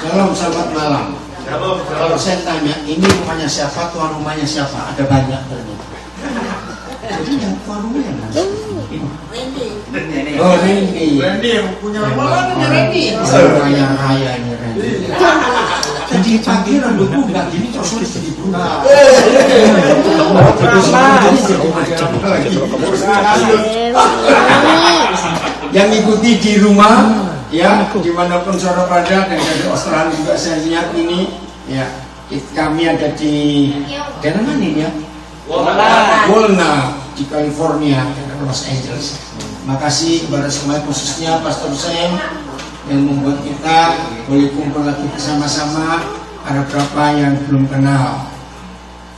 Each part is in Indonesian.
Shalom, selamat malam. Kalau saya tanya, ini rumahnya siapa, tuan rumahnya siapa? Ada banyak ternyata. Jadi yang tuan rumahnya Randy. Oh, Randy. Randy yang punya rumah kan Randy. Raya raya ini Randy. Jadi pagi rambutku nggak gini terus jadi berubah. Yang ikuti di rumah, ya, dimanapun saudara berada, dan dari Australia juga saya lihat ini, ya, kami ada di mana ini ya? Walnut di California, Los Angeles. Makasih kepada semua, khususnya Pastor Sam yang membuat kita boleh kumpul lagi bersama-sama. Ada berapa yang belum kenal.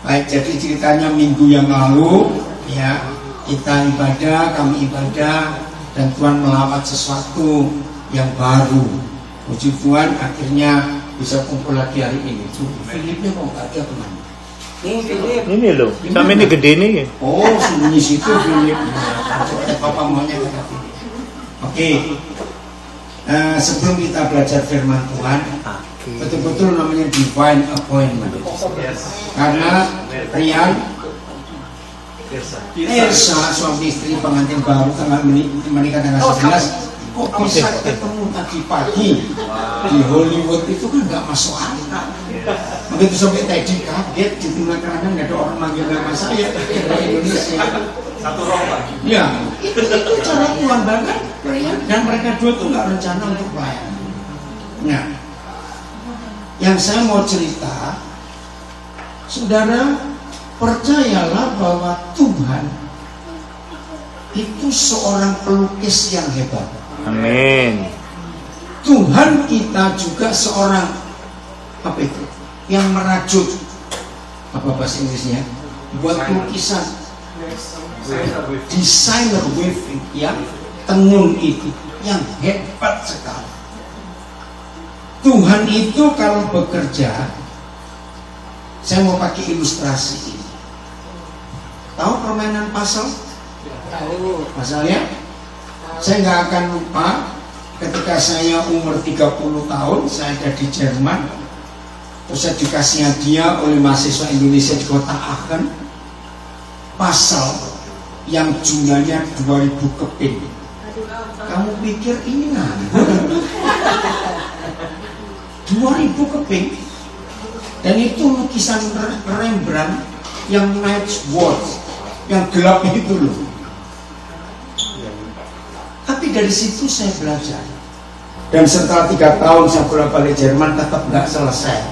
Baik, jadi ceritanya minggu yang lalu, ya, kita ibadah, kami ibadah, dan Tuhan melawat sesuatu yang baru. Puji Tuhan, akhirnya bisa kumpul lagi hari ini. Filipnya mau nggak ada kemana? Ini loh, sama ini gede nih. Oh, sembunyi situ Filip. Papa maunya kata Filip. Oke. Sebelum kita belajar firman Tuhan, betul-betul namanya divine appointment. Karena Rian, Elsa, suami istri pengantin baru tanggal menikah tanggal 11, kok bisa ketemu tadi pagi di Hollywood itu kan nggak masuk akal. Begitu sampai tadi kaget di tengah kanan nggak ada orang manggil nama saya dari Indonesia. Satu roh Pak. Ya, itu cara Tuhan banget. Dan mereka dua tuh nggak rencana untuk pelayanan. Nah, yang saya mau cerita, saudara, percayalah bahwa Tuhan itu seorang pelukis yang hebat. Amin. Tuhan kita juga seorang apa itu? Yang merajut, apa bahasa Inggrisnya? Buat lukisan. Designer weaving, ya, tenun itu yang hebat sekali. Tuhan itu kalau bekerja, saya mau pakai ilustrasi ini. Tahu permainan puzzle? Tahu. Pasalnya, saya nggak akan lupa ketika saya umur 30 tahun, saya ada di Jerman, terus saya dikasih hadiah oleh mahasiswa Indonesia di kota Aachen, puzzle yang jumlahnya 2000 keping. Kamu pikir ini nganggur? 2000 keping. Dan itu lukisan Rembrandt yang night watch, yang gelap itu loh. Tapi dari situ saya belajar. Dan setelah 3 tahun saya bolak-balik Jerman tetap nggak selesai.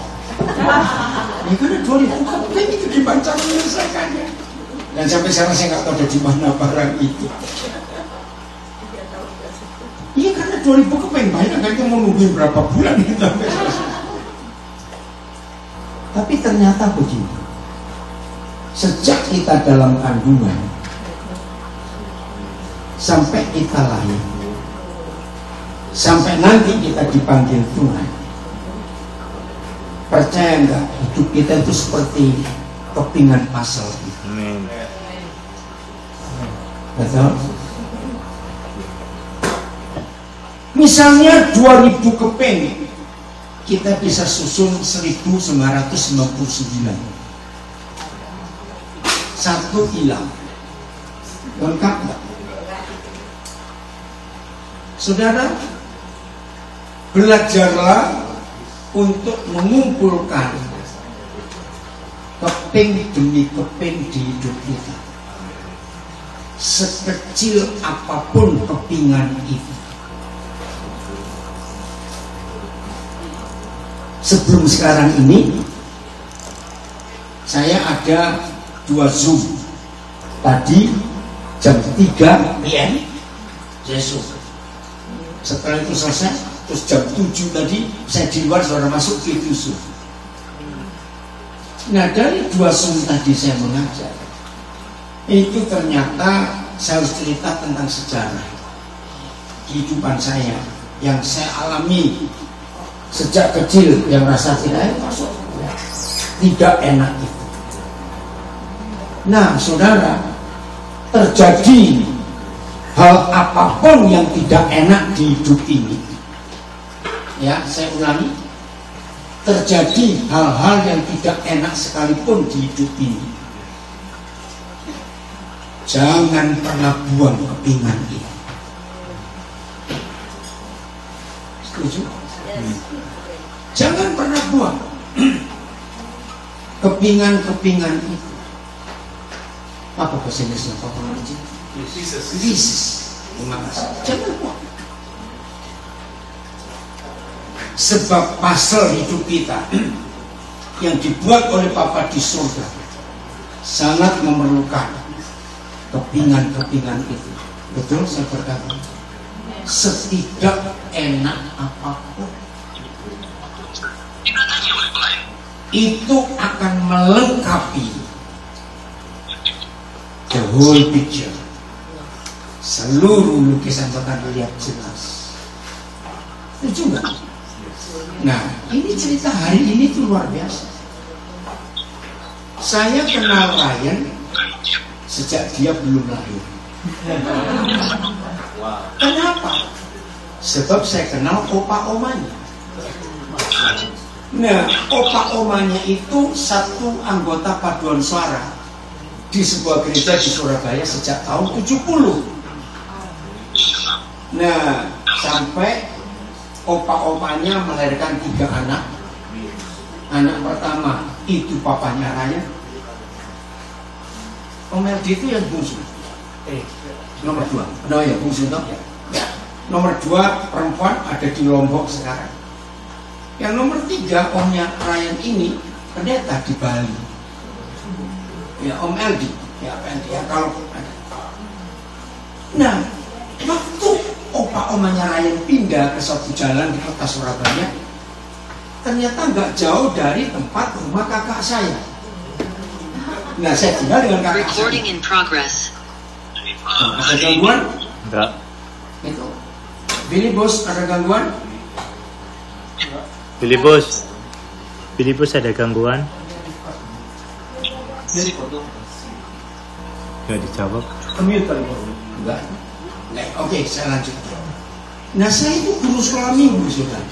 Ya karena 2000 keping itu dibaca menyelesaikannya. Dan sampai sekarang saya nggak tahu ada di mana barang itu. Iya karena 2000 keping banyak, kan itu mau nungguin berapa bulan itu sampai selesai. Tapi ternyata begini, sejak kita dalam kandungan sampai kita lahir, sampai nanti kita dipanggil Tuhan, percaya nggak, hidup kita itu seperti kepingan puzzle. Amin. Betul? Misalnya 2000 keping, kita bisa susun 1999. Satu hilang. Lengkap nggak? Saudara, belajarlah untuk mengumpulkan keping demi keping di hidup kita. Sekecil apapun kepingan itu. Sebelum sekarang ini, saya ada 2 Zoom. Tadi jam 3 PM saya Zoom. Setelah itu selesai, terus jam 7 tadi saya di luar, saudara masuk ke Zoom. Nah dari 2 Zoom tadi saya mengajar, itu ternyata saya harus cerita tentang sejarah kehidupan saya yang saya alami sejak kecil, yang rasa tidak enak itu. Nah saudara, terjadi hal apapun yang tidak enak di hidup ini, ya saya ulangi, terjadi hal-hal yang tidak enak sekalipun di hidup ini, jangan pernah buang kepingan itu. Setuju? Jangan pernah buang kepingan-kepingan itu. Apa bahasa Inggrisnya? Krisis. Terima kasih. Jangan buang. Sebab pasal hidup kita yang dibuat oleh Bapa di surga sangat memerlukan kepingan-kepingan itu. Betul saya berkata, setidak enak apapun itu akan melengkapi the whole picture. Seluruh lukisan akan dilihat jelas. Setuju nggak? Nah, ini cerita hari ini tuh luar biasa. Saya kenal Ryan sejak dia belum lahir. Kenapa? Sebab saya kenal opa omanya. Nah, opa omanya itu satu anggota paduan suara di sebuah gereja di Surabaya sejak tahun 70. Nah, sampai opa-opanya melahirkan 3 anak. Anak pertama itu papanya Ryan. Om Eldi itu yang bungsu. Nomor 2. No ya bungsu toh. Ya. Nomor 2 perempuan ada di Lombok sekarang. Yang nomor 3 omnya Ryan ini pendeta di Bali. Ya Om Eldi. Ya kalau ada. Nah, waktu opa omanya Ryan pindah ke suatu jalan di kota Surabaya, ternyata nggak jauh dari tempat rumah kakak saya. Nah, saya tinggal dengan kakak saya. Ada gangguan? Enggak. Itu. Billy Bos, ada gangguan? Billy Bos ada gangguan? Enggak dijawab. Enggak. Nah, oke, saya lanjut. Nah, saya itu guru sekolah minggu, saudara.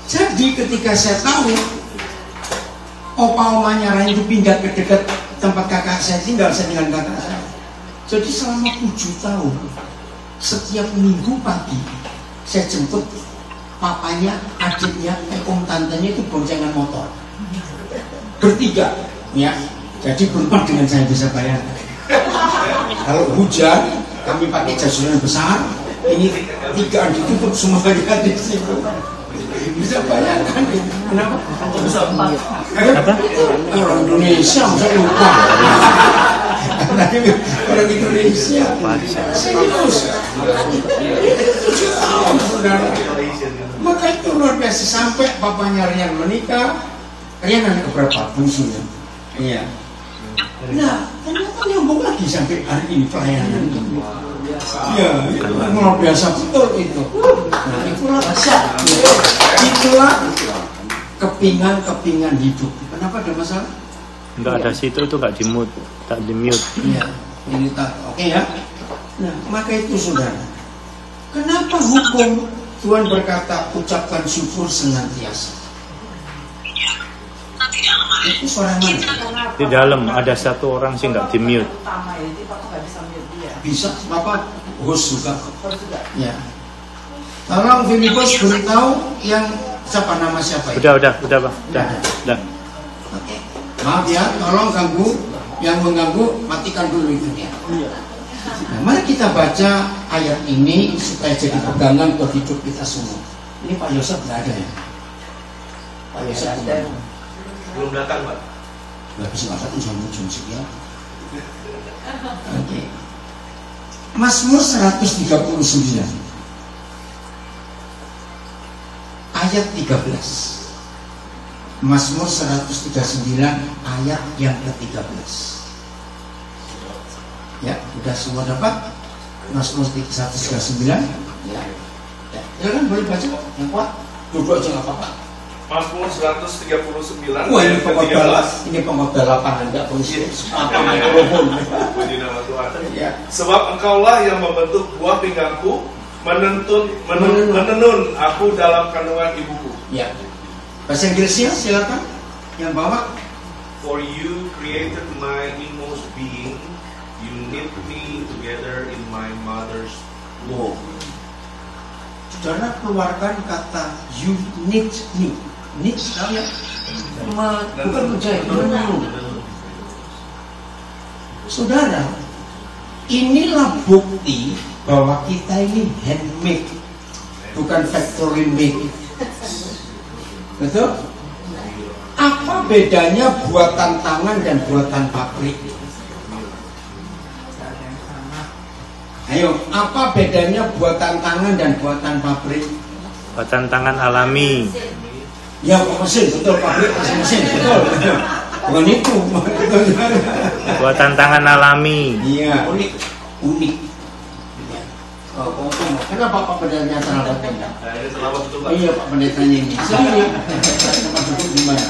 Jadi ketika saya tahu opa-omanya Ryan itu pindah ke dekat tempat kakak saya tinggal dengan kakak saya. Jadi selama 7 tahun, setiap minggu pagi saya jemput papanya, adiknya, om tantenya itu boncengan motor. Bertiga, ya. Jadi berempat dengan saya bisa bayangkan. Kalau hujan, kami pakai jas hujan besar. Ini 3 ditutup semuanya di situ. Bisa bayangkan itu. Kenapa? Bisa 4. Apa? Orang Indonesia masa lupa. Orang Indonesia. Serius. Itu 7 tahun, saudara. Maka itu luar biasa. Sampai papanya Rian menikah. Rian anak berapa? Bungsunya. Iya. Nah, ternyata nyambung lagi sampai hari ini pelayanan itu. Ya, luar biasa betul itu. Nah, itulah kepingan hidup. Kenapa ada masalah? Enggak ada situ itu enggak di-mute, tak di-mute. Iya, ini tak. Oke ya. Nah, maka itu saudara. Kenapa hukum Tuhan berkata ucapkan syukur senantiasa? Itu suara mana? Di dalam ada satu orang sih nggak di-mute. Bisa, Bapak host juga. Ya. Tolong Filipus beritahu yang siapa nama siapa itu? Udah, Bang. Udah. Oke. Maaf ya, tolong ganggu yang mengganggu matikan dulu itu ya. Nah, mari kita baca ayat ini supaya jadi pegangan buat hidup kita semua. Ini Pak Yosef nggak ada ya? Pak Yosef belum datang, Pak. Nggak bisa datang sama jam sekian. Oke. Mazmur 139 ayat 13. Mazmur 139 ayat yang ke-13. Ya, sudah semua dapat? Mazmur 139. Ya. Ya kan boleh baca yang kuat. Duduk aja nggak apa-apa. Mazmur 139 Wah, ini ayat pengkhotbah, 13. ini pengkhotbah lapangan, enggak perlu mikrofon. Puji nama Tuhan. Ya. Sebab engkaulah yang membentuk buah pinggangku, menenun aku dalam kandungan ibuku. Ya. Bahasa Inggrisnya silakan. Yang bawa. For you created my inmost being, you knit me together in my mother's womb. Saudara keluarkan kata you knit me. Knit tahu ya? Bukan menjahit, menenun. Saudara, inilah bukti bahwa kita ini handmade, bukan factory made. Betul? Apa bedanya buatan tangan dan buatan pabrik? Ayo, apa bedanya buatan tangan dan buatan pabrik? Buatan tangan alami. Ya, mesin, betul, pabrik mesin, betul. Bukan itu. Buatan tangan alami. Iya, unik. Kenapa Pak Pendetanya terlambat? Ini terlambat betul, Pak. Oh iya Pak Pendetanya ini. Saya tempat duduk di mana?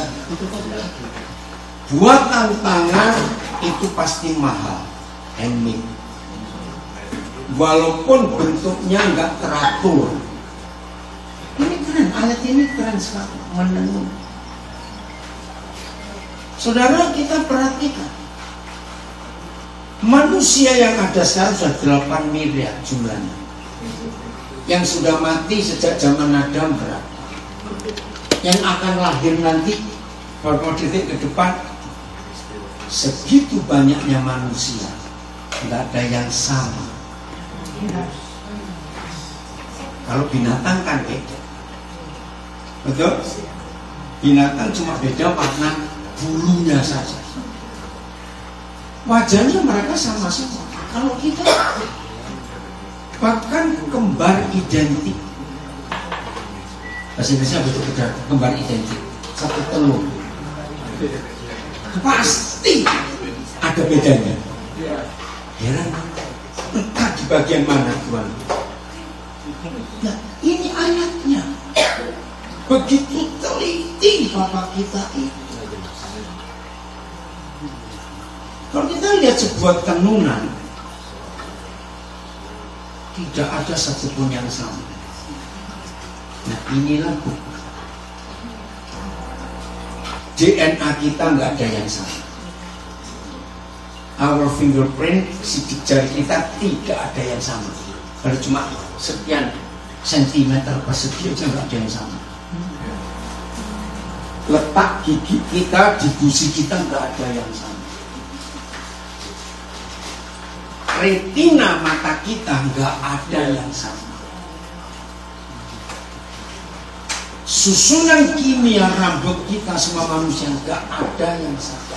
Buatan tangan itu pasti mahal, handmade. Walaupun bentuknya nggak teratur. Ini keren, alat ini keren sekali, menenun. Saudara, kita perhatikan, manusia yang ada sekarang sudah 8 miliar jumlahnya. Yang sudah mati sejak zaman Adam berapa? Yang akan lahir nanti beberapa detik ke depan, segitu banyaknya manusia, nggak ada yang sama. Kalau binatang kan beda, betul? Binatang cuma beda warna bulunya saja. Wajahnya mereka sama-sama. Kalau kita bahkan kembar identik. Bahasa Inggrisnya betul-betul kembar identik. Satu telur. Pasti ada bedanya. Heran, entah di bagian mana Tuhan. Nah, ini ayatnya. Begitu teliti Bapak kita itu. Kalau kita lihat sebuah tenunan, tidak ada satupun yang sama. Nah, inilah bukti. DNA kita nggak ada yang sama. Our fingerprint, sidik jari kita tidak ada yang sama. Kalau cuma sekian sentimeter persegi aja nggak ada yang sama. Letak gigi kita di gusi kita nggak ada yang sama. Retina mata kita nggak ada yang sama. Susunan kimia rambut kita semua manusia nggak ada yang sama.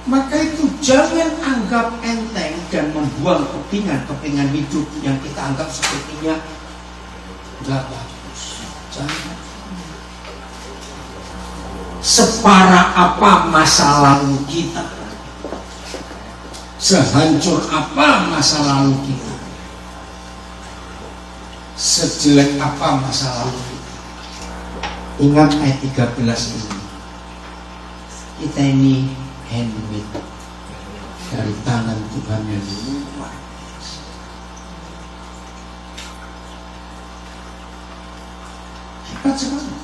Maka itu jangan anggap enteng dan membuang kepingan hidup yang kita anggap sepertinya nggak bagus. Jangan. Separah apa masa lalu kita, sehancur apa masa lalu kita, sejelek apa masa lalu kita, ingat ayat 13 ini. Kita ini handmade dari tangan Tuhan yang luar biasa. Hebat sekali.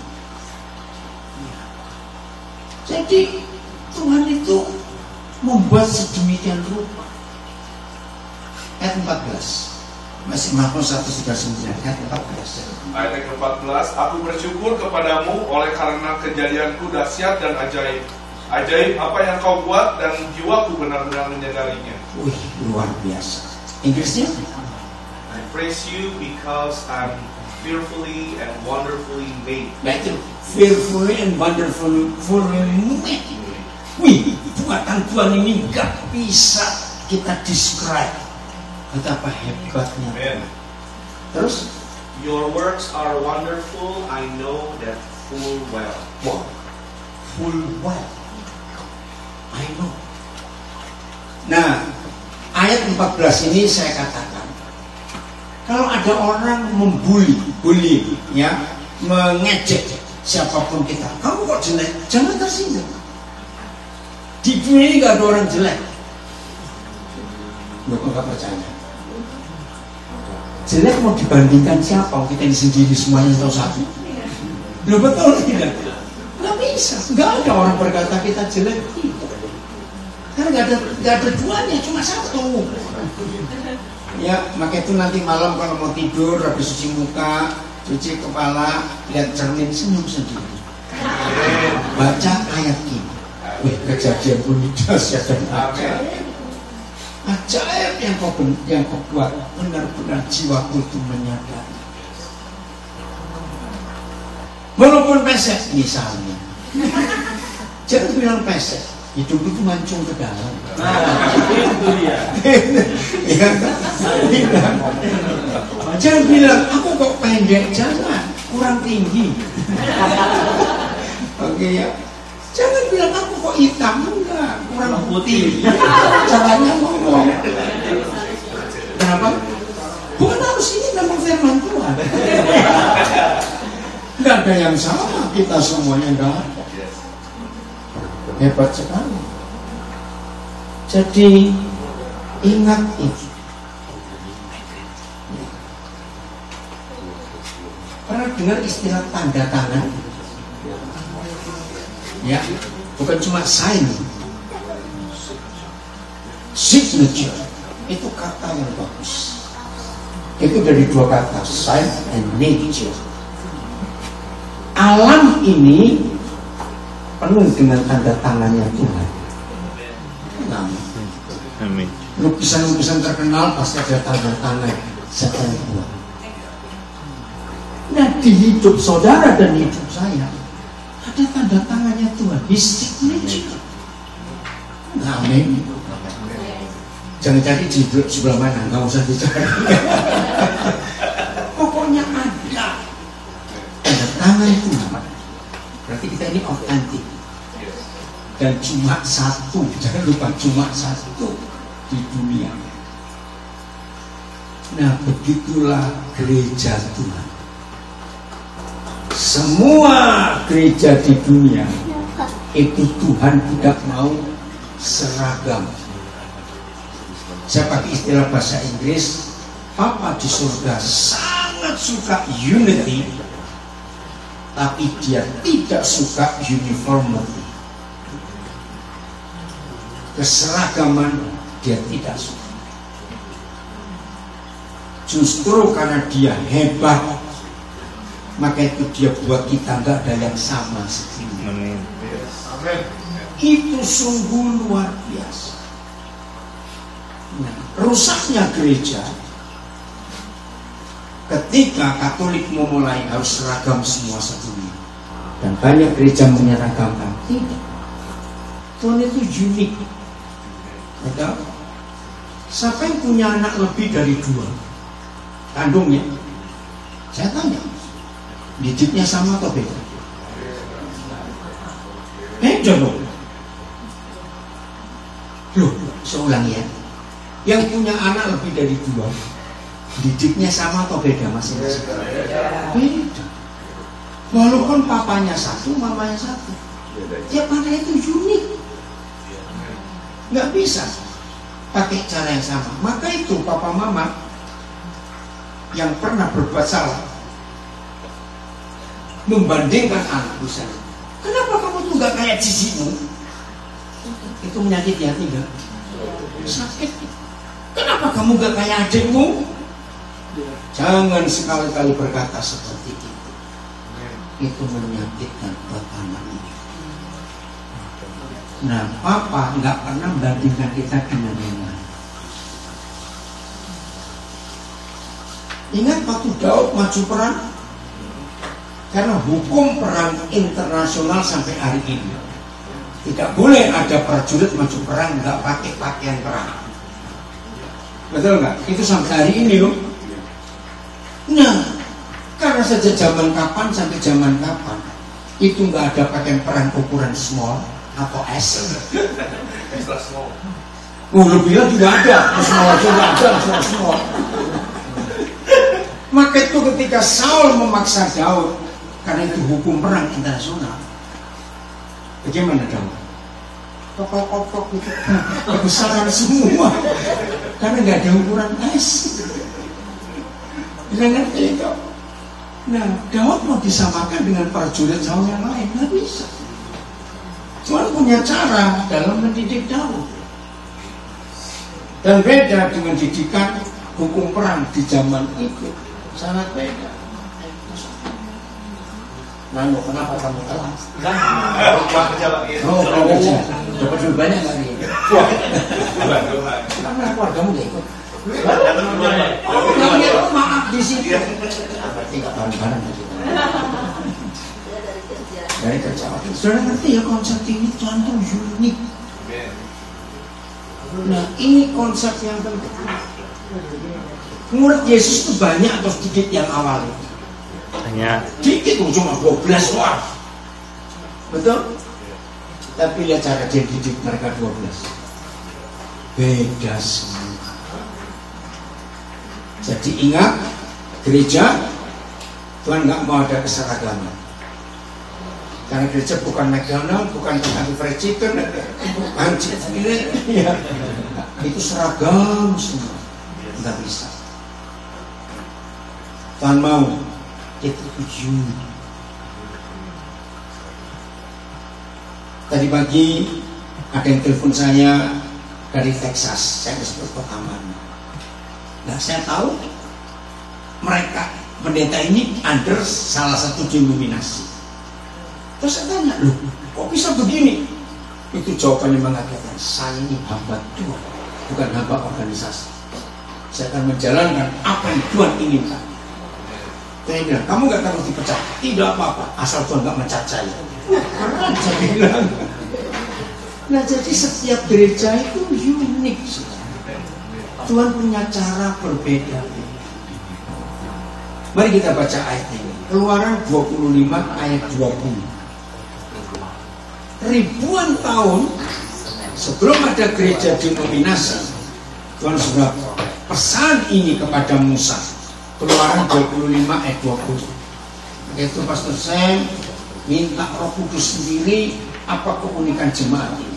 Jadi Tuhan itu membuat sedemikian rupa. Ayat 14. Masih Markus 1:39, ayat 14. Ayat 14, aku bersyukur kepadamu oleh karena kejadianku dahsyat dan ajaib. Ajaib apa yang kau buat dan jiwaku benar-benar menyadarinya. Wih, luar biasa. Inggrisnya? I praise you because I'm fearfully and wonderfully made. Nah itu, fearfully and wonderfully made. Wih, buatan Tuhan ini gak bisa kita describe betapa hebatnya. Amen. Terus, Your works are wonderful, I know that full well. wow, full well, I know. Nah, ayat 14 ini saya katakan, kalau ada orang membuli, ya, mengejek siapapun kita, kamu kok jelek, jangan tersinggung. Di dunia ini gak ada orang jelek. Loh, kok nggak percaya? Jelek mau dibandingkan siapa? Kita ini sendiri semuanya tahu satu. Loh, betul tidak? Nggak bisa. Nggak ada orang berkata kita jelek. Karena nggak ada duanya, cuma satu. Ya, maka itu nanti malam kalau mau tidur, habis cuci muka, cuci kepala, lihat cermin, senyum sendiri. Baca ayat ini. Wih, kejadian bunyi dahsyat dan ajaib. Ajaib yang kau buat, benar-benar jiwaku itu menyadari. Walaupun pesek misalnya, jangan bilang pesek, hidup itu mancung ke dalam. Nah, itu dia. Ya, jangan bilang aku kok pendek, jangan, kurang tinggi. Oke ya. Jangan bilang aku kok hitam, enggak, kurang putih. Caranya ngomong. Kenapa? Bukan harus, ini memang firman Tuhan. Enggak ada yang sama, kita semuanya enggak ada. Hebat sekali. Jadi ingat itu. Pernah dengar istilah tanda tangan? Ya, bukan cuma sign, signature itu kata yang bagus. Itu dari dua kata, sign and nature. Alam ini penuh dengan tanda tangannya Tuhan. Amin. Lukisan-lukisan terkenal pasti ada tanda tangan Tuhan. Nah, di hidup saudara dan hidup saya ada tanda tangannya Tuhan, His signature. Amin. Jangan cari di sebelah mana, nggak usah dicari. Pokoknya ada tanda tangan Tuhan. Berarti kita ini otentik. Dan cuma satu, jangan lupa cuma satu di dunia. Nah, begitulah gereja Tuhan. Semua gereja di dunia itu Tuhan tidak mau seragam. Saya pakai istilah bahasa Inggris, Papa di surga sangat suka unity, tapi dia tidak suka uniformity. Keseragaman dia tidak suka. Justru karena dia hebat, maka itu dia buat kita nggak ada yang sama sekali. Amin. Itu sungguh luar biasa. Nah, rusaknya gereja ketika Katolik memulai harus seragam semua sedunia, dan banyak gereja menyeragamkan. Tidak. Tuhan itu unik. Betul? Siapa yang punya anak lebih dari 2 kandungnya? Saya tanya. Didiknya sama atau beda? Beda dong. Loh, saya ulangi ya. Yang punya anak lebih dari 2, didiknya sama atau beda masing-masing? Beda. Walaupun papanya satu, mamanya satu. Tiap anak itu unik. Nggak bisa pakai cara yang sama. Maka itu papa mama yang pernah berbuat salah membandingkan anak misalnya, kenapa kamu tuh nggak kayak cicimu? Itu menyakiti hati nggak? Sakit. Kenapa kamu nggak kayak adikmu? Jangan sekali-kali berkata seperti itu. Itu menyakitkan buat anak itu. Nah, Papa nggak pernah membandingkan kita dengan yang lain. Ingat waktu Daud maju perang? Karena hukum perang internasional sampai hari ini tidak boleh ada prajurit maju perang nggak pakai pakaian perang. Betul nggak? Itu sampai hari ini loh. Nah, karena sejak zaman kapan sampai zaman kapan itu nggak ada pakaian perang ukuran small atau S. Extra small. Lebih lagi nggak ada. Small juga ada, small. Maka itu ketika Saul memaksa Daud, karena itu hukum perang internasional, bagaimana Daud? koplok itu kebesaran semua karena nggak ada ukuran es. Bisa ngerti itu? Nah, Daud mau disamakan dengan prajurit Saul yang lain, nggak bisa. Tuhan punya cara dalam mendidik Daud. Dan beda dengan didikan hukum perang di zaman itu, sangat beda. Nano, kenapa kamu telat? Oh, kerja. Dapat lebih banyak lagi. Karena keluargamu nggak ikut. Oh, nggak maaf di sini. Berarti nggak bareng-bareng lagi. Dari kerja. Sudah ngerti ya konsep ini Tuhan tuh unik. Nah, ini konsep yang penting. Murid Yesus itu banyak atau sedikit yang awalnya? Banyak. Dikit cuma 12 orang. Betul? Tapi lihat cara dia didik mereka 12. Beda semua. Jadi ingat, gereja Tuhan nggak mau ada keseragaman. Karena gereja bukan McDonald, bukan Kentucky Fried Chicken, bukan ini, ya. Itu seragam semua, nggak bisa. Tuhan mau itu tujuh. Tadi pagi ada yang telepon saya dari Texas, saya disebut pertama. Nah, saya tahu mereka pendeta ini under salah satu denominasi. Terus saya tanya, loh, kok bisa begini? Itu jawabannya mengatakan, saya ini hamba Tuhan, bukan hamba organisasi. Saya akan menjalankan apa yang Tuhan inginkan. Saya bilang, kamu gak takut dipecat? Tidak apa-apa, asal Tuhan gak mencat saya. Karena saya bilang. Nah, jadi setiap gereja itu unik. Tuhan punya cara berbeda. Mari kita baca ayat ini. Keluaran 25 ayat 20. Ribuan tahun sebelum ada gereja denominasi, Tuhan sudah pesan ini kepada Musa. Keluaran 25 ayat 20. Itu Pastor Sam minta Roh Kudus sendiri apa keunikan jemaat ini.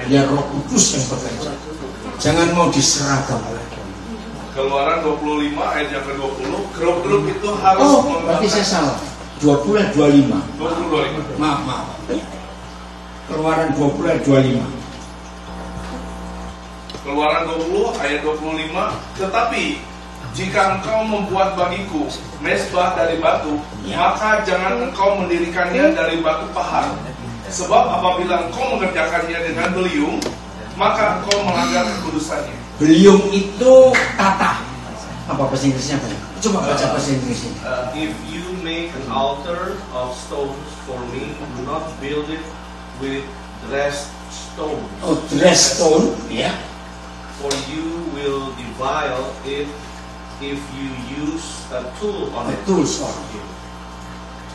Ya Roh Kudus yang bekerja. Jangan mau diseragam. Keluaran 25 ayat yang ke-20, grup-grup itu harus berarti saya salah. 20 ayat 25. 25. Maaf. Keluaran 20 ayat 25. Keluaran 20 ayat 25, tetapi jika engkau membuat bagiku mezbah dari batu, maka jangan engkau mendirikannya dari batu pahat. Sebab apabila engkau mengerjakannya dengan beliung, maka engkau melanggar kekudusannya. Beliung itu tata. Apa bahasa Inggrisnya apa? Coba baca bahasa Inggrisnya. If you make an altar of stones for me, do not build it with dressed stone. Oh, dressed stone, ya. For you will defile it if you use a tool on it. Betul, soalnya.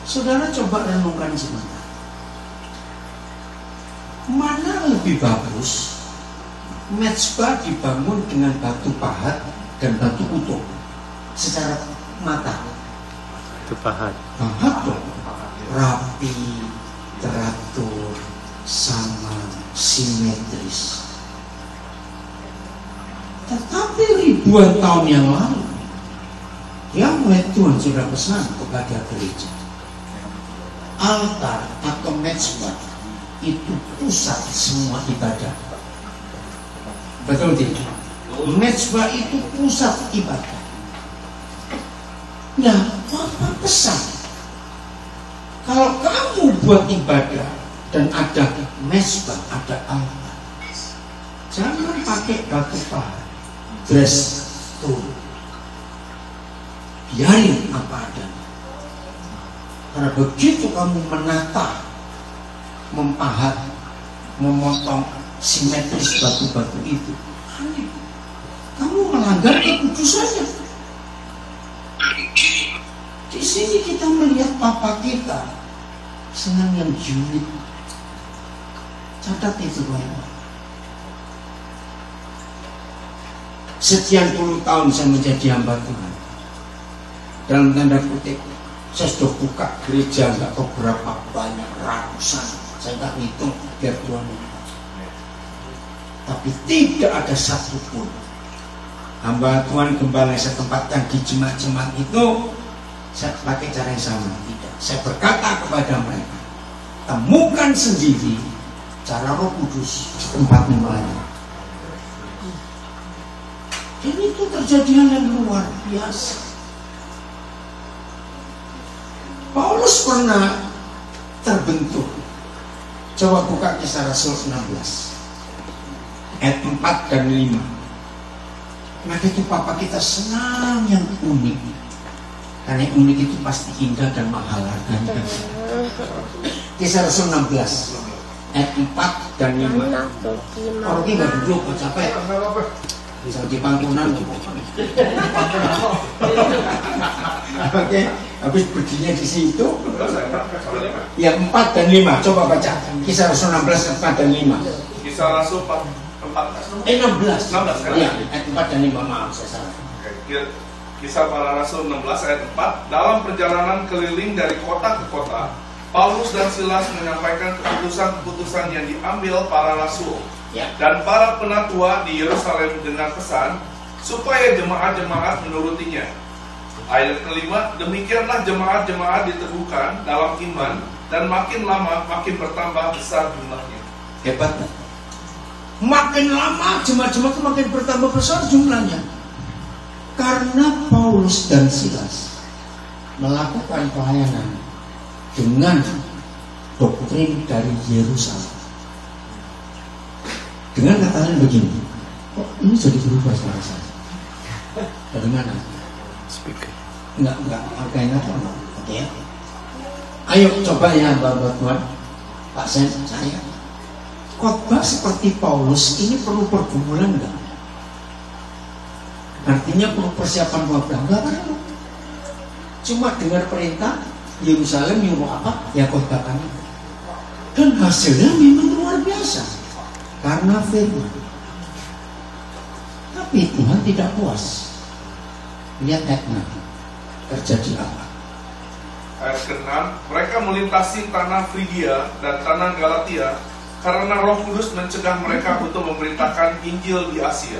Saudara coba renungkan sebentar. Mana lebih bagus mezbah dibangun dengan batu pahat dan batu utuh secara mata? Itu pahat. Pahat dong, rapi, teratur, sama, simetris. Tetapi ribuan tahun yang lalu, yang oleh Tuhan sudah pesan kepada gereja, altar atau mezbah itu pusat semua ibadah. Betul tidak? Mezbah itu pusat ibadah. Nah, apa pesan? Kalau kamu buat ibadah dan ada mezbah, ada altar, jangan pakai batu pahat, dress stone. Biarin apa adanya. Karena begitu kamu menata, mempahat, memotong simetris batu-batu itu, kamu melanggar kekudusannya. Di sini kita melihat papa kita senang yang julid. Catat itu baik. Sekian puluh tahun saya menjadi hamba Tuhan. Dalam tanda kutip, saya sudah buka gereja nggak tahu berapa banyak, ratusan. Saya nggak hitung biar Tuhan. tapi tidak ada satupun. Hamba Tuhan gembala saya tempatkan di jemaat-jemaat itu, saya pakai cara yang sama. Tidak. Saya berkata kepada mereka, temukan sendiri cara Roh Kudus di tempat yang lain. Dan itu terjadi hal yang luar biasa. Paulus pernah terbentuk. Coba buka Kisah Rasul 16 ayat 4 dan 5. Maka itu Papa kita senang yang unik. Karena yang unik itu pasti indah dan mahal harganya. Kisah Rasul 16 ayat 4 dan 5. Kalau kita duduk capek, bisa di pangkunan. Oke, habis berdirinya di situ. Ya 4 dan 5. Coba baca Kisah Rasul 16 4 dan 5. Kisah Rasul 16. 16. Ya, ayat 4 dan 5. Maaf, saya salah. Kisah Para Rasul 16 ayat 4. Dalam perjalanan keliling dari kota ke kota, Paulus dan Silas menyampaikan keputusan-keputusan yang diambil para rasul dan para penatua di Yerusalem dengan pesan supaya jemaat-jemaat menurutinya. Ayat kelima, demikianlah jemaat-jemaat diteguhkan dalam iman dan makin lama makin bertambah besar jumlahnya. Hebat. Makin lama jemaat-jemaat makin bertambah besar jumlahnya. Karena Paulus dan Silas melakukan pelayanan dengan doktrin dari Yerusalem. Dengan kata lain begini, kok ini jadi berubah suara saya? Dari mana? Speaker. Enggak, enggak. Oke ya. Ayo coba ya Bapak Tuhan, Pak Sen, saya. Khotbah seperti Paulus ini perlu pergumulan enggak? Artinya perlu persiapan khotbah enggak perlu. Cuma dengar perintah Yerusalem nyuruh apa? Ya khotbahkan itu. Dan hasilnya memang luar biasa karena firman. Tapi Tuhan tidak puas. Lihat ayat 6. Terjadi apa? Ayat ke-6, mereka melintasi tanah Frigia dan tanah Galatia karena Roh Kudus mencegah mereka untuk memberitakan Injil di Asia.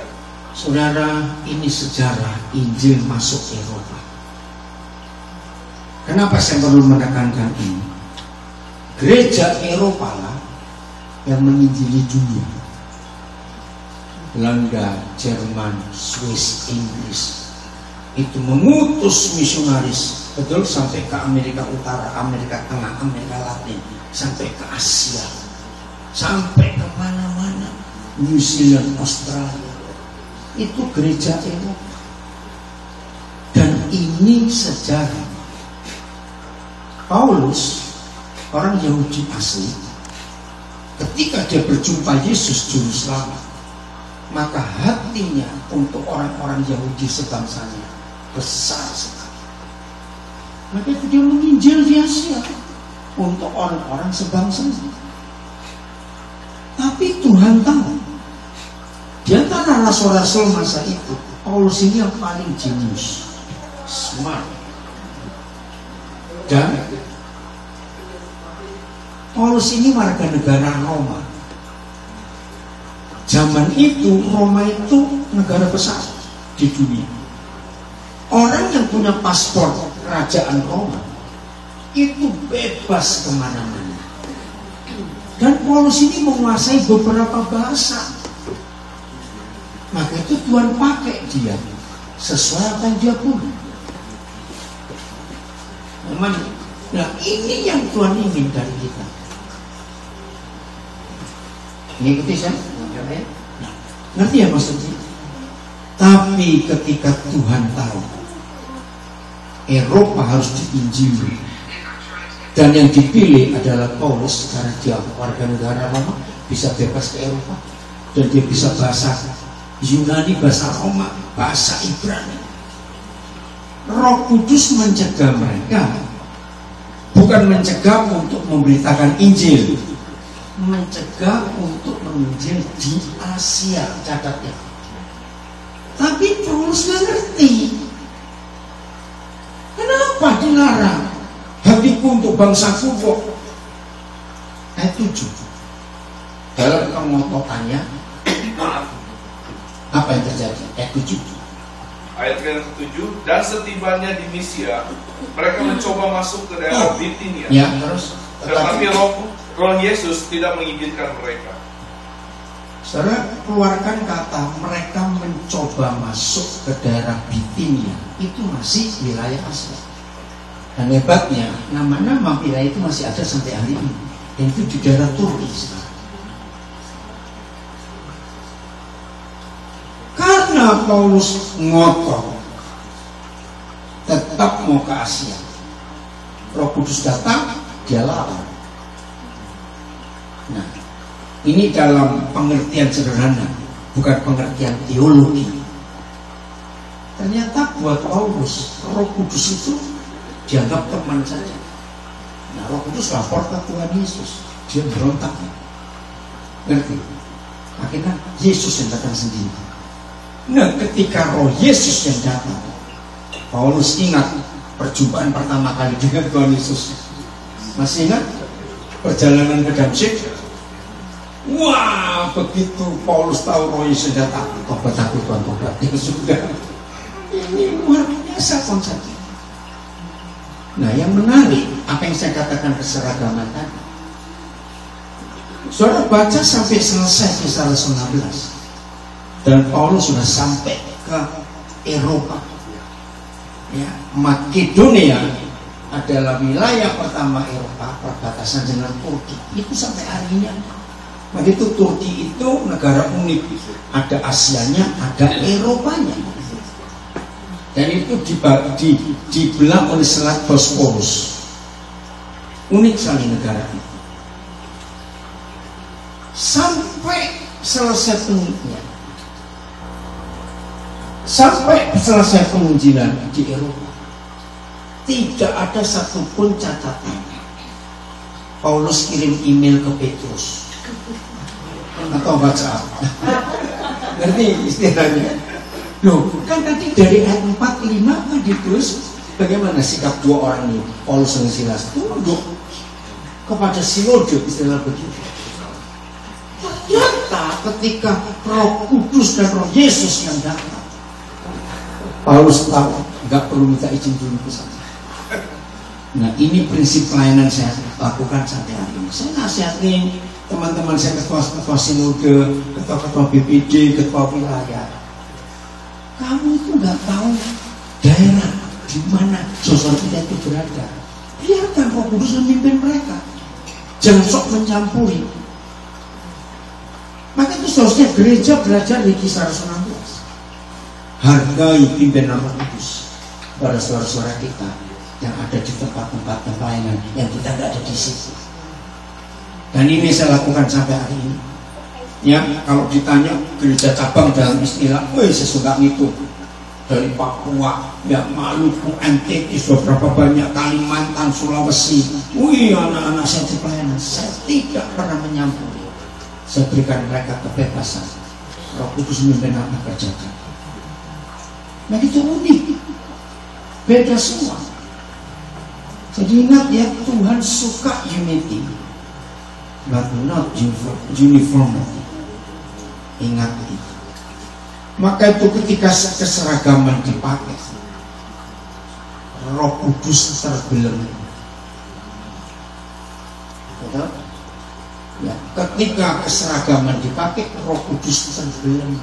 Saudara, ini sejarah Injil masuk Eropa. Kenapa saya perlu menekankan ini? Gereja Eropa lah yang menginjili dunia. Belanda, Jerman, Swiss, Inggris itu mengutus misionaris, betul, sampai ke Amerika Utara, Amerika Tengah, Amerika Latin, sampai ke Asia, sampai ke mana-mana, New Zealand, Australia. Itu gereja Eropa. Dan ini sejarah. Paulus, orang Yahudi asli, ketika dia berjumpa Yesus Juru Selamat, maka hatinya untuk orang-orang Yahudi sebangsanya besar sekali. Maka itu dia menginjil di Asia untuk orang-orang sebangsanya. Tapi Tuhan tahu, di antara rasul-rasul masa itu, Paulus ini yang paling jenius, smart. Dan Paulus ini warga negara Roma. Zaman itu Roma itu negara besar di dunia. Orang yang punya paspor kerajaan Roma itu bebas kemana-mana. Dan Paulus ini menguasai beberapa bahasa. Maka itu Tuhan pakai dia sesuai apa yang dia punya. Nah, ini yang Tuhan ingin dari kita. Ngikuti saya? Nah, ngerti ya maksudnya? Tapi ketika Tuhan tahu Eropa harus diinjili, dan yang dipilih adalah Paulus karena dia warga negara Roma, bisa bebas ke Eropa, dan dia bisa bahasa Yunani, bahasa Roma, bahasa Ibrani. Roh Kudus mencegah mereka, bukan mencegah untuk memberitakan Injil, mencegah untuk menginjil di Asia, catatnya. Tapi Paulus nggak ngerti kenapa dilarang. Hatiku untuk bangsaku kok. Ayat 7. Dalam kemototannya Apa yang terjadi? Ayat 7. Ayat yang ke-7, dan setibanya di Misia, mereka mencoba masuk ke daerah Bitinia. Ya, terus. Tetapi Roh Yesus tidak mengizinkan mereka. Saudara, keluarkan kata mereka mencoba masuk ke daerah Bitinia. Itu masih wilayah Asia. Dan hebatnya, nama-nama wilayah itu masih ada sampai hari ini. Dan itu di daerah Turki sekarang. Karena Paulus ngotot, tetap mau ke Asia. Roh Kudus datang, dia lawan. Nah, ini dalam pengertian sederhana, bukan pengertian teologi. Ternyata buat Paulus, Roh Kudus itu dianggap teman saja. Nah, Roh Kudus lapor ke Tuhan Yesus, dia berontak. Ngerti? Akhirnya Yesus yang datang sendiri. Nah, ketika Roh Yesus yang datang, Paulus ingat perjumpaan pertama kali dengan Tuhan Yesus. Masih ingat perjalanan ke Damsyik? Wah, begitu Paulus tahu Roh Yesus datang, tobat aku Tuhan, tobat. Ya sudah, ini luar biasa konsepnya. Nah, yang menarik apa yang saya katakan keseragaman tadi. Saudara baca sampai selesai Kisah Rasul 16, dan Paulus sudah sampai ke Eropa. Ya, Makedonia adalah wilayah pertama Eropa, perbatasan dengan Turki. Itu sampai hari ini. Begitu Turki itu negara unik, ada Asianya, ada Eropanya. Dan itu dibelah oleh Selat Bosporus. Unik sekali negara itu. Sampai selesai penginjilan di Eropa, tidak ada satupun catatan Paulus kirim email ke Petrus atau WhatsApp. Ngerti istilahnya? Loh, kan tadi dari ayat 4-5 kan ditulis bagaimana sikap dua orang ini, Paulus dan Silas, tunduk kepada sinode, istilah begitu. Ternyata ketika Roh Kudus dan Roh Yesus yang datang, Paulus tahu nggak perlu minta izin dulu ke sana. Nah, ini prinsip pelayanan saya lakukan sampai hari ini. Saya nasihatin teman-teman saya, ketua sinode, ketua BPD, ketua wilayah. Kamu itu nggak tahu daerah di mana saudara kita itu berada. Biarkan Roh Kudus memimpin mereka. Jangan sok mencampuri. Maka itu seharusnya gereja belajar di Kisah Rasul 16. Hargai pimpinan Roh Kudus pada saudara-saudara kita yang ada di tempat-tempat pelayanan yang kita nggak ada di situ. Dan ini saya lakukan sampai hari ini. Ya, kalau ditanya gereja cabang dalam istilah, sesuka itu dari Papua, ya Maluku, NTT, beberapa banyak, Kalimantan, Sulawesi. Anak-anak saya di pelayanan, saya tidak pernah menyampuri. Saya berikan mereka kebebasan. Roh Kudus memimpin apa kerjakan. Nah, itu unik, beda semua. Jadi ingat ya, Tuhan suka unity, but not uniformity. Ingat itu. Maka itu ketika keseragaman dipakai, Roh Kudus terbelam. Betul? Ya, ketika keseragaman dipakai, Roh Kudus terbelam.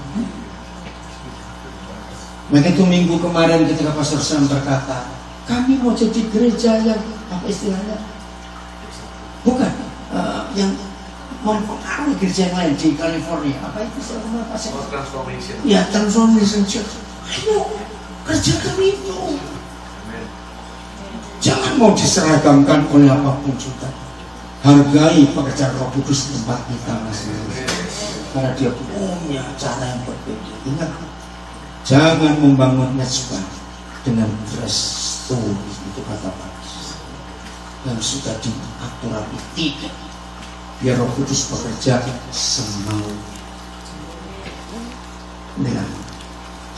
Maka itu minggu kemarin ketika Pastor Sam berkata, kami mau jadi gereja yang apa istilahnya? Bukan yang mempengaruhi gereja yang lain di California. Apa itu selama pasien? Transformation. Ya, transformation church. Ayo kerjakan itu. Jangan mau diseragamkan oleh apapun juga. Hargai pekerjaan Roh Kudus di tempat kita masing-masing. Karena dia punya cara yang berbeda. Ingat, jangan membangun mezbah dengan dress stone, itu kata Pak. Yang sudah diatur rapi, tidak. Biar Roh Kudus bekerja semau. Nah,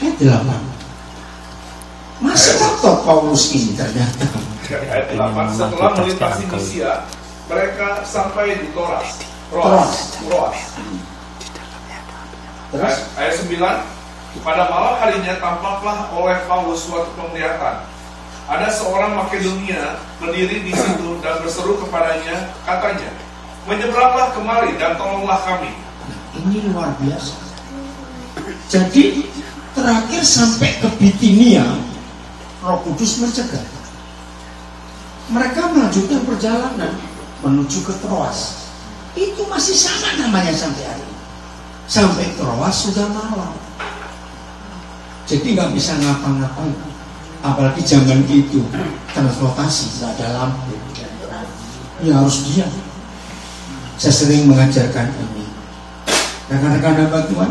ayat 8. Masih kotor Paulus ini ternyata. Ayat 8. Setelah melintasi Misia, mereka sampai di Troas. Terus? Ayat 9. Pada malam harinya tampaklah oleh Paulus suatu penglihatan. Ada seorang Makedonia berdiri di situ dan berseru kepadanya, katanya, menyeberanglah kemari dan tolonglah kami. Ini luar biasa. Jadi terakhir sampai ke Bitinia, Roh Kudus mencegah. Mereka melanjutkan perjalanan menuju ke Troas. Itu masih sama namanya sampai hari ini. Sampai Troas sudah malam. Jadi nggak bisa ngapa-ngapain. Apalagi zaman itu transportasi nggak ada lampu. Ya harus diam. Saya sering mengajarkan ini. Rekan-rekan hamba Tuhan,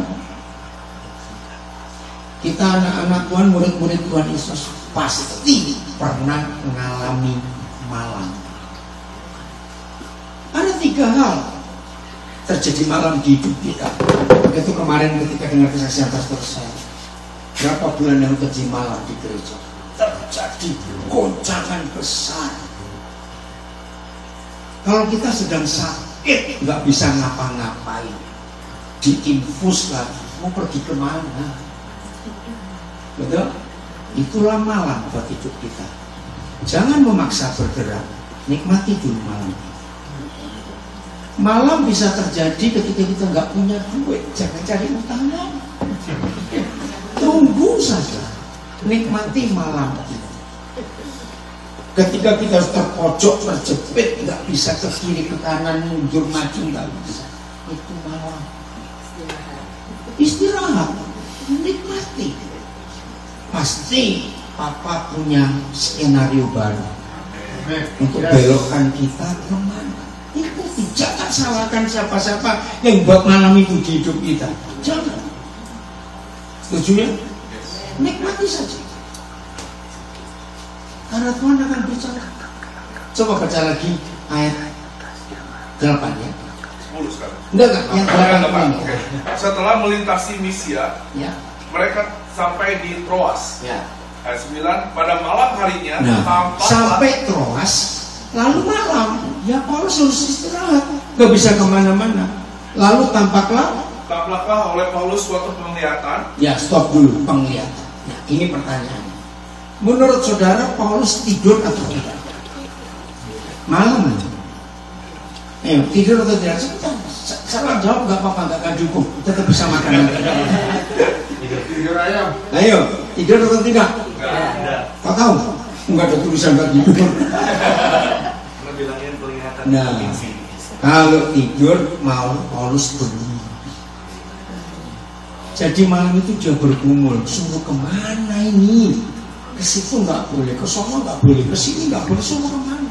kita anak-anak Tuhan, murid-murid Tuhan Yesus pasti pernah mengalami malam. Ada 3 hal terjadi malam di hidup kita. Itu kemarin ketika dengar kesaksian pastor saya, berapa bulan yang terjadi malam di gereja, terjadi goncangan besar. Kalau kita sedang sakit, nggak bisa ngapa-ngapain, diinfus lagi, mau pergi kemana? Betul? Itulah malam buat hidup kita. Jangan memaksa bergerak, nikmati dulu malam. Malam bisa terjadi ketika kita nggak punya duit, jangan cari utangan. Tunggu saja, nikmati malam kita. Ketika kita terpojok, terjepit, nggak bisa ke kiri ke kanan, mundur maju, nggak bisa. Itu malam. Istirahat, nikmati. Pasti Papa punya skenario baru untuk belokkan kita kemana. Ikuti, jangan salahkan siapa-siapa yang buat malam itu di hidup kita. Jangan. Setuju ya? Nikmati saja. Karena Tuhan akan bicara. Coba baca lagi ayat 8 ya. 10 sekarang. Enggak, yang 8. Oke. Setelah melintasi Misia, Ya. mereka sampai di Troas. Ya. Ayat 9, pada malam harinya Nah, tampaklah sampai Troas, lalu malam, ya Paulus harus istirahat, gak bisa kemana-mana. Lalu tampaklah oleh Paulus suatu penglihatan. ya stop dulu, penglihatan. Nah, ini pertanyaan. Menurut saudara, Paulus tidur atau tidak? Malam. Tidur atau tidak? Salah jawab gak apa-apa, gak akan cukup, tetap bisa makan. Tidur ayam. Ayo, tidur atau tidak? Kau tahu? Enggak ada tulisan gak tidur. Bilangin penglihatan. Nah, kalau tidur mau Paulus bergumul. Jadi malam itu dia bergumul, suruh kemana ini? Ke situ nggak boleh, ke sono nggak boleh, ke sini nggak boleh, suruh kemana?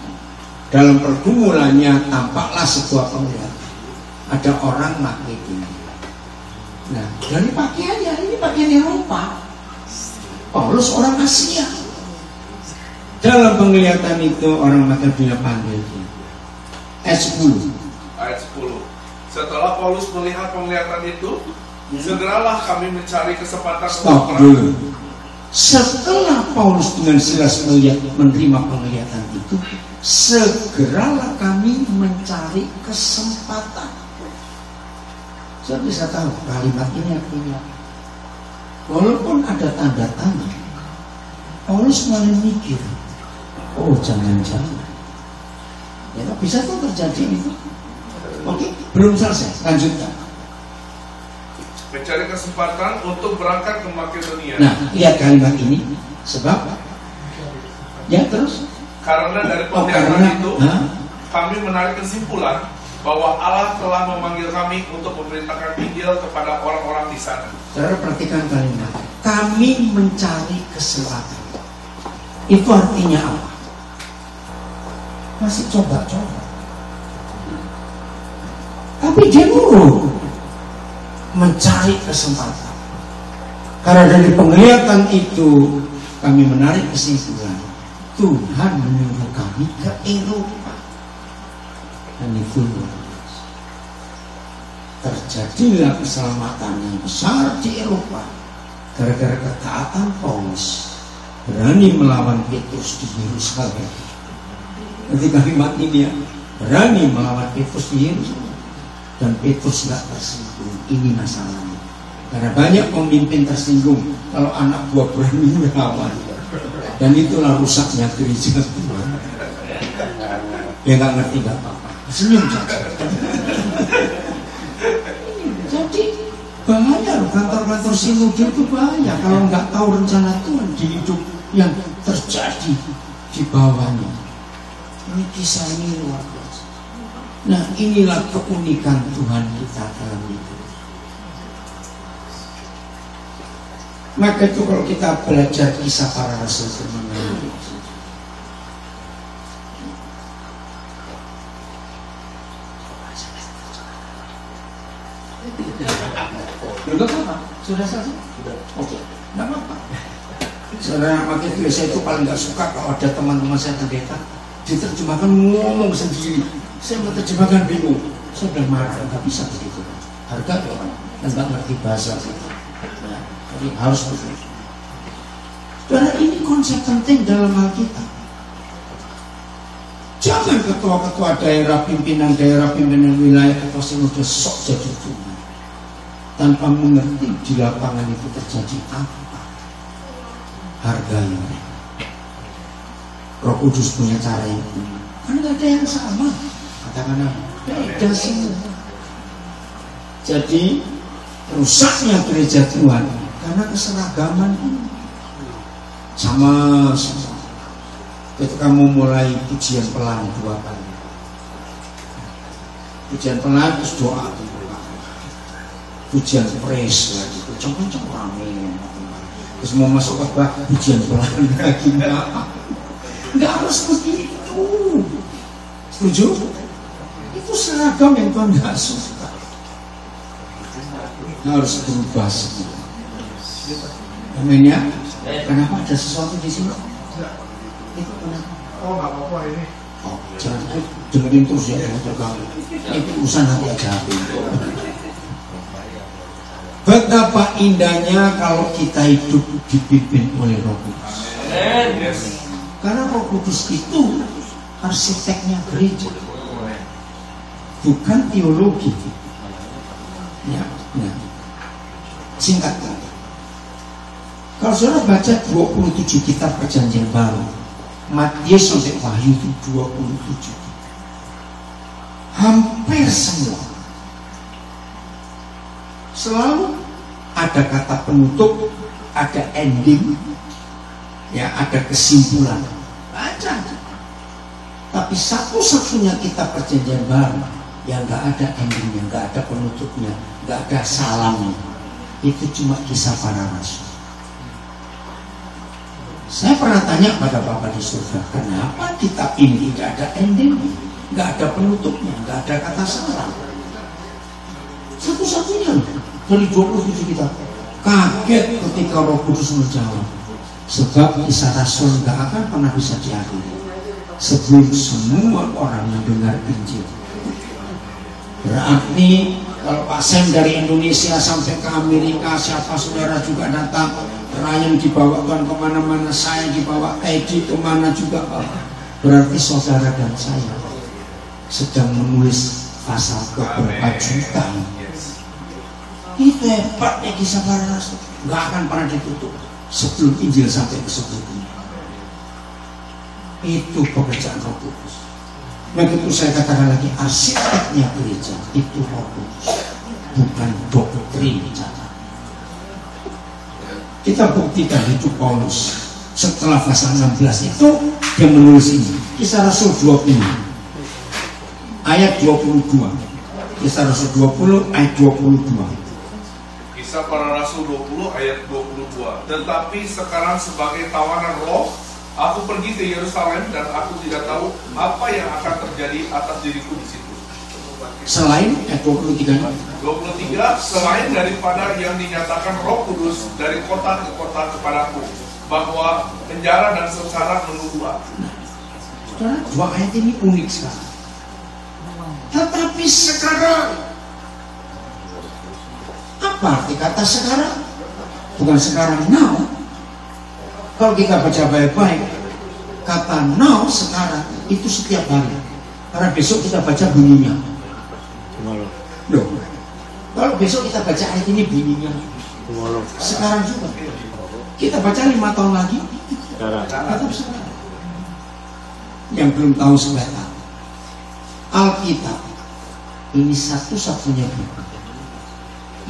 Dalam pergumulannya tampaklah sebuah penglihatan. Ada orang Makedonia. Nah, dari pakaiannya ini pakaian Eropa. Paulus orang Asia. Dalam penglihatan itu orang Makedonia panggil dia. Ayat 10. Ayat 10. Setelah Paulus melihat penglihatan itu, segeralah kami mencari kesempatan Stop dulu. Setelah Paulus dengan Silas menerima penglihatan itu, segeralah kami mencari kesempatan. Saya bisa tahu kalimat ini artinya. Walaupun ada tanda tanya, Paulus malah mikir, oh jangan-jangan. Ya, bisa tuh terjadi itu. Oke, belum selesai. Lanjutkan. mencari kesempatan untuk berangkat ke Makedonia. Nah, lihat kalimat ini. Sebab ya terus Karena dari penglihatan itu kami menarik kesimpulan bahwa Allah telah memanggil kami untuk memberitakan Injil kepada orang-orang di sana. Saudara perhatikan kalimat. Kami mencari kesempatan. Itu artinya apa? Masih coba-coba. Tapi dia nurut mencari kesempatan. Karena dari penglihatan itu kami menarik kesimpulan Tuhan menyuruh kami ke Eropa. Dan itu terjadilah keselamatan yang besar di Eropa gara-gara ketaatan Paulus berani melawan Petrus di Yerusalem. Ketika kalimat ini ya, berani melawan Petrus di Yerusalem dan Petrus nggak tersinggung. Ini masalahnya. Karena banyak pemimpin tersinggung kalau anak buah berani melawan. Dan itulah rusaknya gereja Tuhan. Dia nggak ngerti nggak apa-apa. Senyum saja. Jadi bahaya loh, kantor-kantor sinode itu bahaya kalau nggak tahu rencana Tuhan di hidup yang terjadi di bawahnya. Ini kisah ini luar biasa. Nah, inilah keunikan Tuhan kita dalam hidup. Maka itu kalau kita belajar kisah para rasul mengenai Sudah apa? Sudah selesai? Sudah. Oke, tidak apa-apa. Saudara, maka itu saya itu paling nggak suka kalau ada teman-teman saya pendeta diterjemahkan ngomong sendiri. Saya menerjemahkan bingung. Saya udah marah, nggak bisa begitu. Harga orang dan nggak ngerti bahasa kita. Nah, jadi harus begitu. Karena ini konsep penting dalam hal kita. Jangan ketua-ketua daerah, pimpinan wilayah atau sinode sok jadi Tuhan tanpa mengerti di lapangan itu terjadi apa. Harganya Roh Kudus punya cara yang unik. Kan nggak ada yang sama. Katakan apa? Beda semua. Jadi rusaknya gereja Tuhan karena keseragaman ini. Sama. Ketika kamu mulai pujian pelan 2 kali. Pujian pelan terus doa. Pujian praise lagi. Kencang-kencang rame. Terus mau masuk khotbah pujian pelan lagi. Nggak harus begitu. Setuju? Itu seragam yang Tuhan nggak suka. Harus berubah semua. Amin ya. Kenapa ada sesuatu di sini? Itu kenapa? Oh, nggak apa-apa ini. Oh, jangan dengerin terus ya, jangan terganggu. Itu urusan nanti aja. Betapa indahnya kalau kita hidup dipimpin oleh Roh Kudus. Karena Roh Kudus itu arsiteknya gereja, bukan teologi. Ya, nah. Singkat kata, kalau saudara baca 27 kitab Perjanjian Baru, Matius sampai Wahyu itu 27. Hampir semua selalu ada kata penutup, ada ending, ya ada kesimpulan. Baca. Tapi satu-satunya kitab Perjanjian Baru yang nggak ada endingnya, nggak ada penutupnya, nggak ada salamnya, itu cuma Kisah Para Rasul. Saya pernah tanya pada Bapak di surga, kenapa kitab ini tidak ada endingnya, nggak ada penutupnya, nggak ada kata salam? Satu-satunya dari 27 kitab. Kaget ketika Roh Kudus menjawab, sebab Kisah Rasul nggak akan pernah bisa diakhiri sebelum semua orang mendengar Injil. Berarti kalau Pak Sam dari Indonesia sampai ke Amerika, siapa saudara juga datang, Ryan dibawakan kemana-mana, saya dibawa Edi kemana juga, berarti saudara dan saya sedang menulis pasal beberapa juta. Itu hebatnya Kisah Para Rasul, nggak akan pernah ditutup sebelum Injil sampai ke seluruh dunia. Itu pekerjaan Roh Kudus. Begitu saya katakan lagi, arsiteknya gereja itu Roh Kudus, bukan doktrin cara. Kita buktikan itu Paulus setelah pasal 16 itu dia menulis ini, Kisah Rasul 20 ayat 22. Kisah Rasul 20 ayat 22. Kisah Para Rasul 20 ayat 22. Tetapi sekarang sebagai tawanan roh, aku pergi ke Yerusalem dan aku tidak tahu apa yang akan terjadi atas diriku di situ. Selain ayat 23, selain daripada yang dinyatakan Roh Kudus dari kota ke kota kepadaku, bahwa penjara dan sengsara menunggu aku. Saudara, dua ayat ini unik sekali. Tetapi sekarang, apa arti kata sekarang? Bukan sekarang, now. Kalau kita baca baik-baik, kata now sekarang itu setiap hari. Karena besok kita baca bunyinya. Loh, kalau besok kita baca ayat ini bunyinya Sekarang juga. Kita baca 5 tahun lagi. Tetap sekarang. Yang belum tahu sebentar. Alkitab ini satu-satunya buku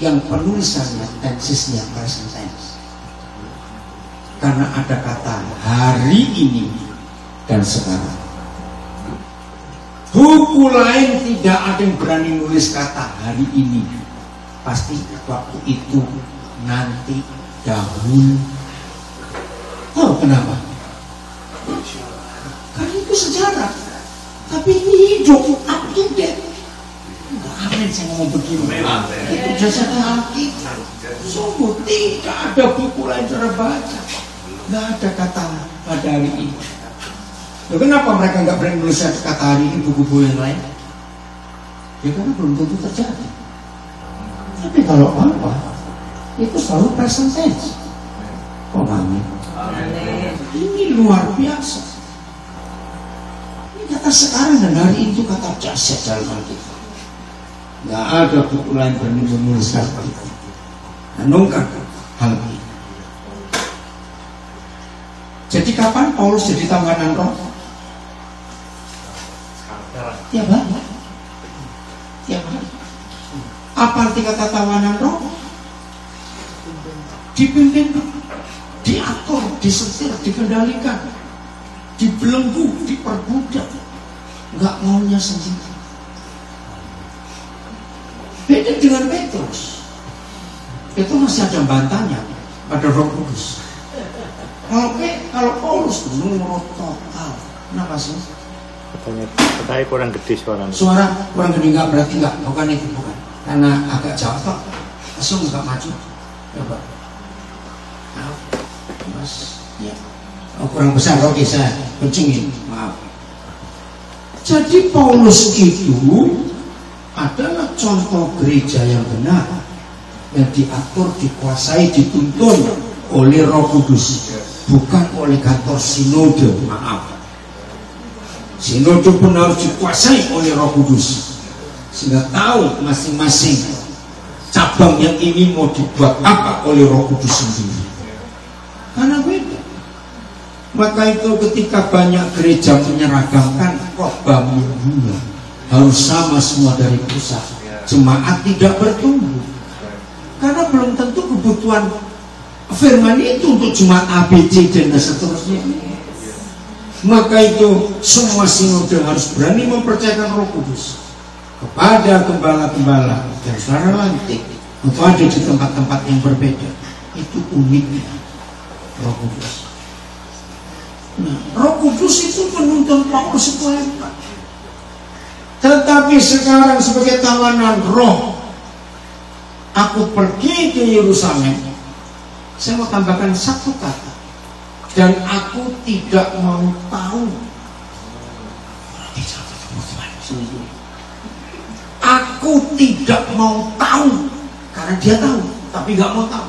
yang penulisannya tensisnya present tense. Karena ada kata hari ini dan sekarang. Buku lain tidak ada yang berani nulis kata hari ini. Pasti waktu itu, nanti, dahulu. Tahu kenapa? Karena itu sejarah. Tapi ini hidup, up to date. Amin, saya ngomong begini. Itu jasanya Alkitab. Sungguh tidak ada buku lain cara baca. Nggak ada kata pada hari ini. Loh, kenapa mereka nggak berani menulis kata hari ini buku-buku yang lain? Ya karena belum tentu terjadi. Tapi kalau apa, itu selalu present tense. Oh, amin. Ini luar biasa. Ini kata sekarang dan hari itu kata jasa dalam Alkitab. Nggak ada buku lain berani menulis hal itu. Menungkap hal ini. Jadi kapan Paulus jadi tawanan roh? Tiap hari. Tiap hari. Apa arti kata tawanan roh? Dipimpin, diatur, disetir, dikendalikan, dibelenggu, diperbudak. Nggak maunya sendiri. Beda dengan Petrus. Itu masih ada bantahnya pada Roh Kudus. Kalau Paulus nurut total. Kenapa sih? Katanya kurang gede suaranya. Suara kurang gede nggak berarti nggak, bukan itu, bukan. Karena agak jauh toh, langsung nggak maju. Coba. Nah, mas, ya. Oh, kurang besar, oke saya kencengin, maaf. Jadi Paulus itu adalah contoh gereja yang benar, yang diatur, dikuasai, dituntun oleh Roh Kudus, bukan oleh kantor sinode. Maaf. Sinode pun harus dikuasai oleh Roh Kudus, sehingga tahu masing-masing cabang yang ini mau dibuat apa oleh Roh Kudus sendiri. Karena beda. Maka itu ketika banyak gereja menyeragamkan khotbah minggunya harus sama semua dari pusat, jemaat tidak bertumbuh. Karena belum tentu kebutuhan firman itu untuk jemaat ABC dan seterusnya. Maka itu semua sinode harus berani mempercayakan Roh Kudus kepada gembala-gembala dan saudara lantik untuk ada di tempat-tempat yang berbeda. Itu uniknya Roh Kudus. Nah, Roh Kudus itu menuntun Paulus itu hebat. Tetapi sekarang sebagai tawanan roh, aku pergi ke Yerusalem. Saya mau tambahkan satu kata, dan aku tidak mau tahu. Aku tidak mau tahu, karena dia tahu, tapi nggak mau tahu.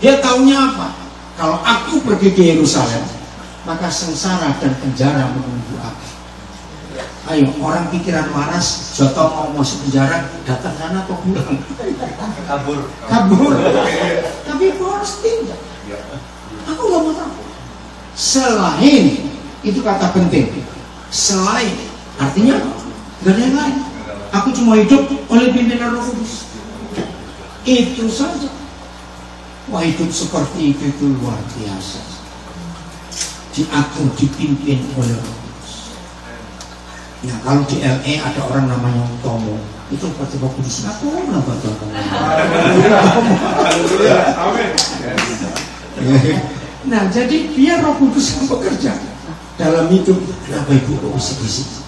Dia taunya apa? Kalau aku pergi ke Yerusalem, maka sengsara dan penjara menunggu aku. Ayo, orang pikiran waras, Joto mau masuk penjara, datang sana atau pulang? Kabur. Tapi Paulus tidak. Aku nggak mau tahu. Selain, itu kata penting. Selain, artinya nggak ada yang lain. Aku cuma hidup oleh pimpinan Roh Kudus. Itu saja. Wah, hidup seperti itu luar biasa. Diatur, dipimpin oleh Roh Kudus. Nah, kalau di LA ada orang namanya Utomo, itu seperti Roh Kudus. Nggak tahu kenapa Utomo. Nah, jadi biar Roh Kudus yang bekerja dalam hidup. Kenapa ibu kok bisik-bisik?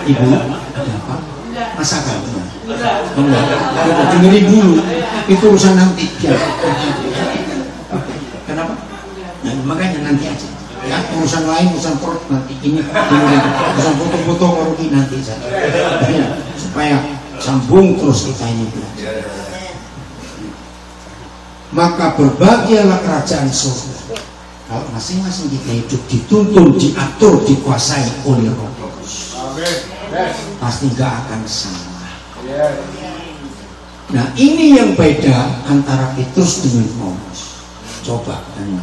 Ibu, ada apa? Masakan? Enggak. Dengerin dulu. Itu urusan nanti. Kenapa? Nah, makanya nanti aja. Ya, urusan lain, urusan perut nanti. Ini urusan foto-foto korupsi nanti saja. Ya, supaya sambung terus kita ini belajar. Maka berbahagialah kerajaan surga kalau masing-masing kita hidup dituntun, diatur, dikuasai oleh Roh Kudus. Pasti gak akan salah. Nah, ini yang beda antara Petrus dengan Paulus. Coba tanya.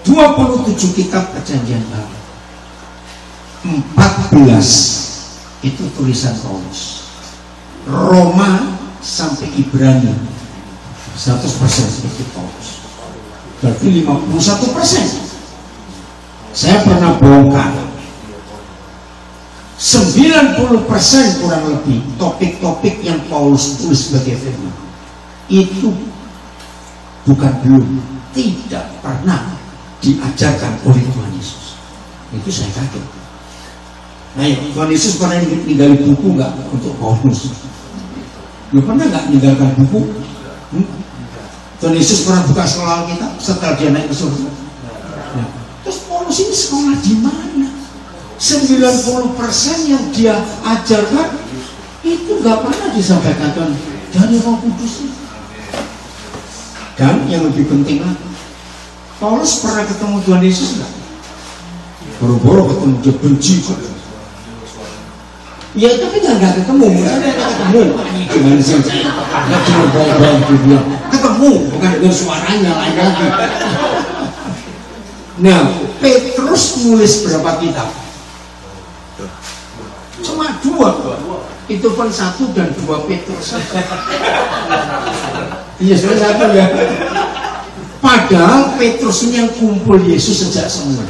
27 kitab Perjanjian Baru, 14 itu tulisan Paulus. Roma sampai Ibrani 100% itu Paulus. Berarti 51%. Saya pernah bongkar 90% kurang lebih topik-topik yang Paulus tulis sebagai firman itu tidak pernah diajarkan oleh Tuhan Yesus. Itu saya kaget. Nah, Tuhan Yesus pernah ninggalin buku nggak untuk Paulus? Lu pernah nggak meninggalkan buku? Tuhan Yesus pernah buka sekolah kita setelah dia naik ke surga. Nah, terus Paulus ini sekolah di mana? 90% yang dia ajarkan itu nggak pernah disampaikan dari Roh Kudus. Dan yang lebih penting lagi, Paulus pernah ketemu Tuhan Yesus nggak? Boro-boro ketemu dia benci. Ya tapi nggak ketemu, gimana sih? Nggak cuma bawa-bawa dia bilang ketemu, bukan dengan suaranya lain lagi. Nah, Petrus nulis berapa kitab? Cuma 2. Itu pun 1 dan 2 Petrus. Iya, cuma 1 ya. Padahal Petrus ini yang kumpul Yesus sejak semula.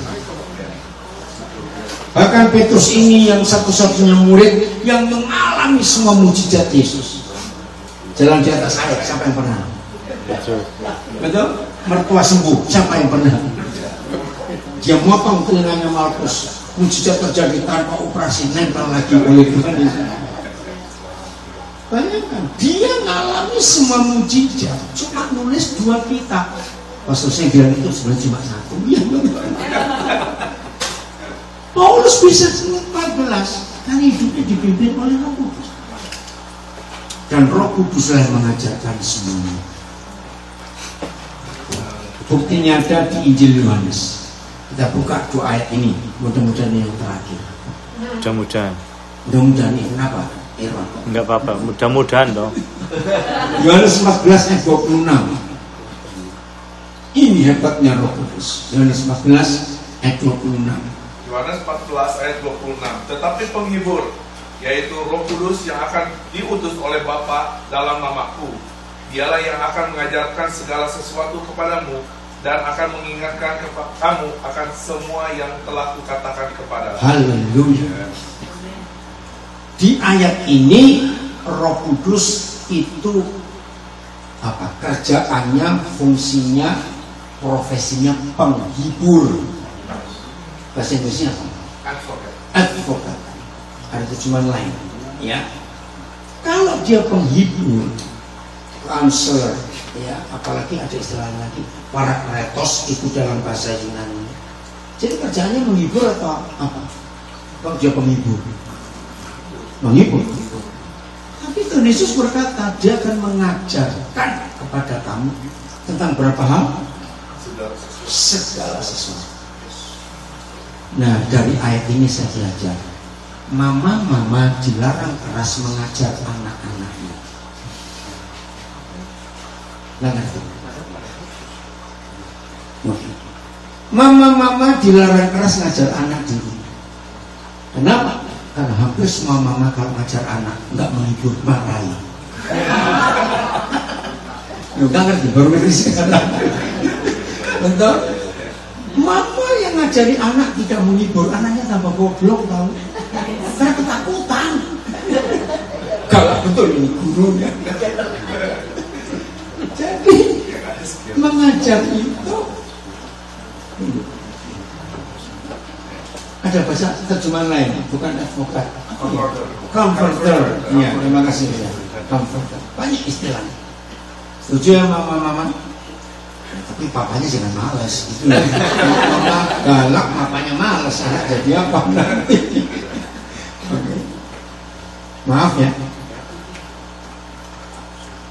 Bahkan Petrus ini yang satu-satunya murid yang mengalami semua mujizat Yesus. Jalan di atas air, siapa yang pernah? Betul? Mertua sembuh, siapa yang pernah? Dia motong telinganya Malkus, mujizat terjadi tanpa operasi, nempel lagi oleh Tuhan Yesus. Bayangkan, dia mengalami semua mujizat, cuma nulis 2 kitab. Pastornya bilang itu sebenarnya cuma 1. Ya, Paulus bisa 14 karena hidupnya dipimpin oleh Roh Kudus. Dan Roh Kudus yang mengajarkan semuanya. Buktinya ada di Injil Yohanes. Kita buka 2 ayat ini, mudah-mudahan yang terakhir. Mudah-mudahan ini kenapa? Irwan. Enggak apa-apa, mudah-mudahan dong. Yohanes 14 ayat 26. Ini hebatnya Roh Kudus. Yohanes 14 ayat 26. Yohanes 14 ayat 26. Tetapi penghibur, yaitu Roh Kudus yang akan diutus oleh Bapa dalam namaku, dialah yang akan mengajarkan segala sesuatu kepadamu dan akan mengingatkan kamu akan semua yang telah kukatakan kepadamu. Haleluya. Di ayat ini Roh Kudus itu apa? Kerjaannya, fungsinya, profesinya penghibur. Bahasa Inggrisnya apa? Advokat. Ada terjemahan lain, ya. Kalau dia penghibur, counselor, ya, apalagi ada istilah lagi, parakletos itu dalam bahasa Yunani. Jadi kerjaannya menghibur atau apa? Kalau dia penghibur, menghibur. Tapi Tuhan Yesus berkata dia akan mengajarkan kepada kamu tentang berapa hal? Segala sesuatu. Nah, dari ayat ini saya belajar, mama-mama dilarang keras mengajar anak-anaknya. Nggak ngerti? Mama-mama dilarang keras ngajar anak diri. Kenapa? Karena hampir semua mama kalau ngajar anak nggak menghibur, marahi. Lu nggak ngerti? Baru ngerti sekarang. Betul? Mama yang ngajari anak tidak menghibur, anaknya tambah goblok tahu. Karena ketakutan. Kalau betul ini gurunya. Jadi mengajar itu ada bahasa terjemahan lain, bukan advokat. Comforter. Iya, terima kasih ya. Comforter. Banyak istilah. Setuju ya mama-mama? Tapi papanya jangan malas gitu. Mama galak, papanya malas, anak jadi apa nanti? Okay. Maaf ya.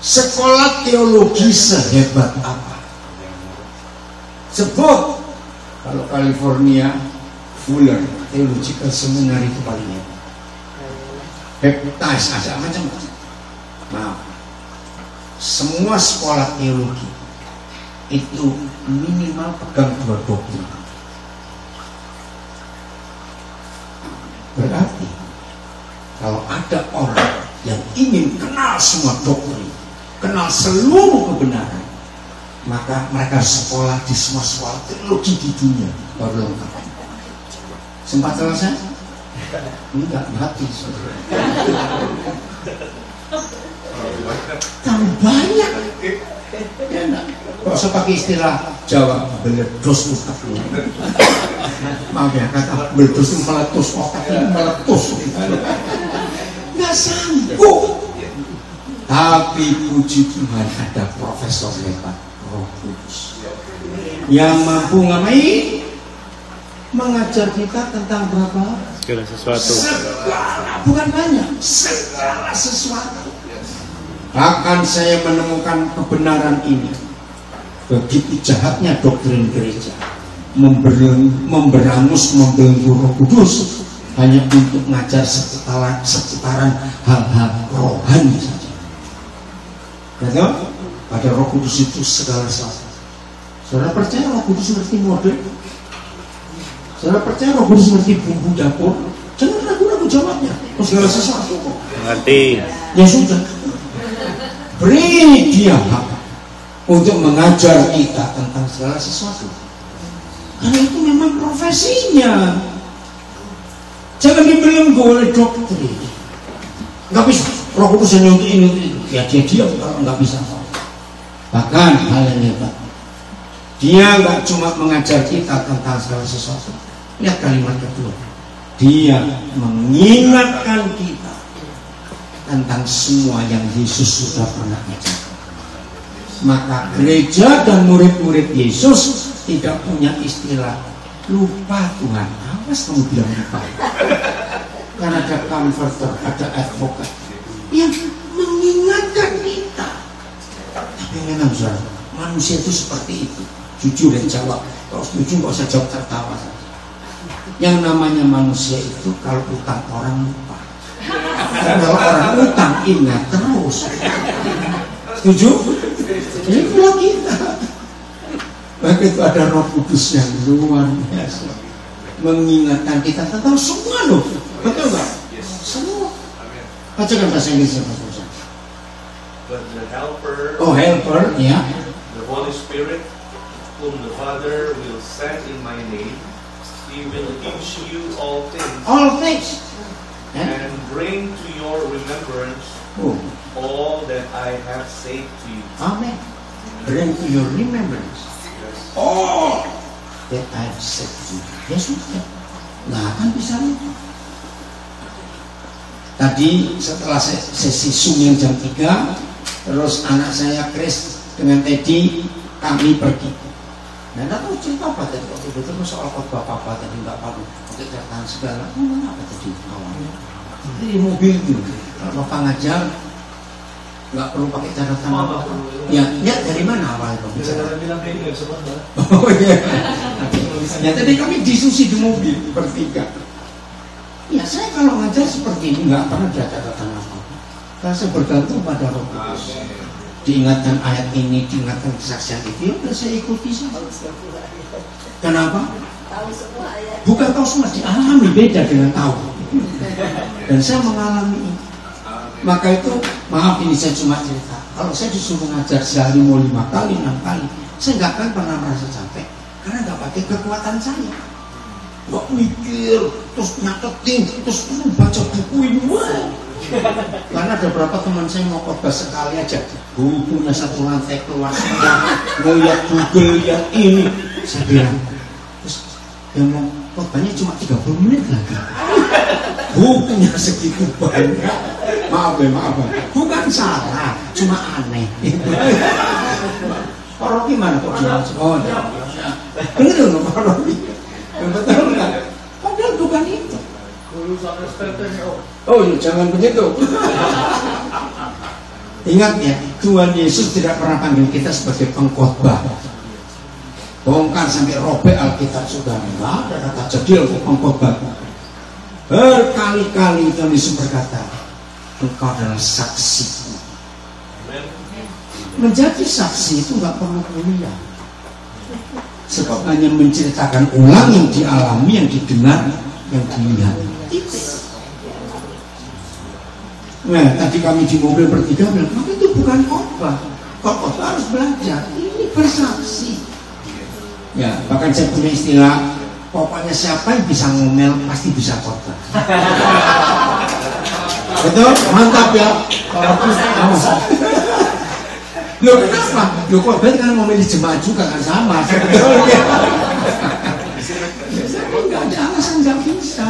Sekolah teologi sehebat apa? Sebut kalau California Fuller Theological Seminary itu paling hebat. Baptized ada macam-macam. Maaf. semua sekolah teologi itu minimal pegang 2 doktrin. Berarti kalau ada orang yang ingin kenal semua doktrin, kenal seluruh kebenaran, maka mereka sekolah di semua sekolah teologi di dunia baru lengkap. Sempat selesai? Enggak, mati. Terlalu banyak. Ya enggak? Kok usah pakai istilah Jawa, meledos otak. Maaf ya, kata meledos itu meletus otak, ini meletus. Nggak sanggup. Tapi puji Tuhan ada profesor hebat, Roh Kudus, yang mampu ngapain? Mengajar kita tentang berapa? Segala sesuatu. Segala, bukan banyak, segala sesuatu. Bahkan saya menemukan kebenaran ini. Begitu jahatnya doktrin gereja, memberangus, membelenggu Roh Kudus hanya untuk mengajar seputaran hal-hal rohani saja. Betul? Pada Roh Kudus itu segala sesuatu. Saudara percaya Roh Kudus seperti mode? Saudara percaya Roh Kudus seperti bumbu dapur? Jangan ragu-ragu jawabnya. Segala sesuatu kok. Mengerti. Ya sudah. Beri dia hak untuk mengajar kita tentang segala sesuatu. Karena itu memang profesinya. Jangan dibelenggu oleh doktrin. Nggak bisa. Roh Kudus hanya untuk ini, untuk itu. Ya dia diam kalau nggak bisa. Bahkan hal yang hebat, dia nggak cuma mengajar kita tentang segala sesuatu. Lihat kalimat kedua, dia mengingatkan kita tentang semua yang Yesus sudah pernah ajarkan. Maka gereja dan murid-murid Yesus tidak punya istilah lupa Tuhan. Awas kamu bilang lupa. Karena ada comforter, ada advocate yang mengingatkan kita. Tapi memang saudara, manusia itu seperti itu. Jujur dan jawab. Kalau setuju nggak usah jawab tertawa saja. Yang namanya manusia itu kalau utang orang lupa. Kalau orang utang ingat terus. Setuju? Ini kalau kita. Maka itu ada Roh Kudus yang luar biasa mengingatkan kita tentang semua loh. Betul nggak? Semua. Bacakan bahasa Inggrisnya, Pak Ustaz. But the helper, Oh, helper, ya. the Holy Spirit, whom the Father will send in my name, he will teach you all things All things. and bring to your remembrance Oh, all that I have said to you. amen. Bring to your remembrance all that I have said to you. Ya sudah. Nggak akan bisa lupa. Tadi setelah sesi Zoom yang jam 3, terus anak saya Chris dengan Teddy kami pergi. Nah, nggak tahu cerita apa tadi waktu itu, terus soal khotbah apa tadi nggak tahu, pakai catatan segala. Apa tadi awalnya? Di mobil itu, kalau Bapak ngajar nggak perlu pakai catatan apa. Ya, dari mana awalnya Bapak bicara? Oh iya. Ya tadi kami diskusi di mobil bertiga. Ya saya kalau ngajar seperti ini nggak pernah ada catatan apa. Karena saya bergantung pada Roh Kudus. Diingatkan ayat ini, diingatkan kesaksian itu, ya saya ikuti saja. Kenapa? Bukan tahu semua, dialami, beda dengan tahu. Dan saya mengalami ini. Maka itu, maaf ini saya cuma cerita. Kalau saya disuruh ngajar sehari mau 5 kali, 6 kali, saya nggak akan pernah merasa capek. Karena nggak pakai kekuatan saya. Nggak mikir, terus nyatetin, terus baca buku ini. Wah. Karena ada beberapa teman saya mau khotbah sekali aja, bukunya 1 lantai keluar semua, ngeliat Google, lihat ini. Saya bilang, terus yang mau khotbahnya cuma 30 menit lagi. Bukunya segitu banyak. Maaf ya, bukan salah, cuma aneh. Pak Rocky mana kok jual? Oh, bener dong Pak Rocky. Betul nggak? Padahal bukan itu. Oh, jangan begitu. Ingat ya, Tuhan Yesus tidak pernah panggil kita sebagai pengkhotbah. Bongkar sampai robek Alkitab sudah enggak ada kata jadil pengkhotbah. Berkali-kali Tuhan Yesus berkata, engkau adalah saksi. Menjadi saksi itu nggak perlu kuliah. Sebab hanya menceritakan ulang yang dialami, yang didengar, yang dilihat. Nah, tadi kami di mobil bertiga bilang, tapi itu bukan khotbah. Khotbah harus belajar. Ini bersaksi. Ya, bahkan saya punya istilah, pokoknya siapa yang bisa ngomel pasti bisa khotbah. Betul? Mantap ya. Loh kenapa? Loh kok berarti kan ngomel di jemaat juga kan sama. Betul ya? Nggak ada alasan nggak bisa.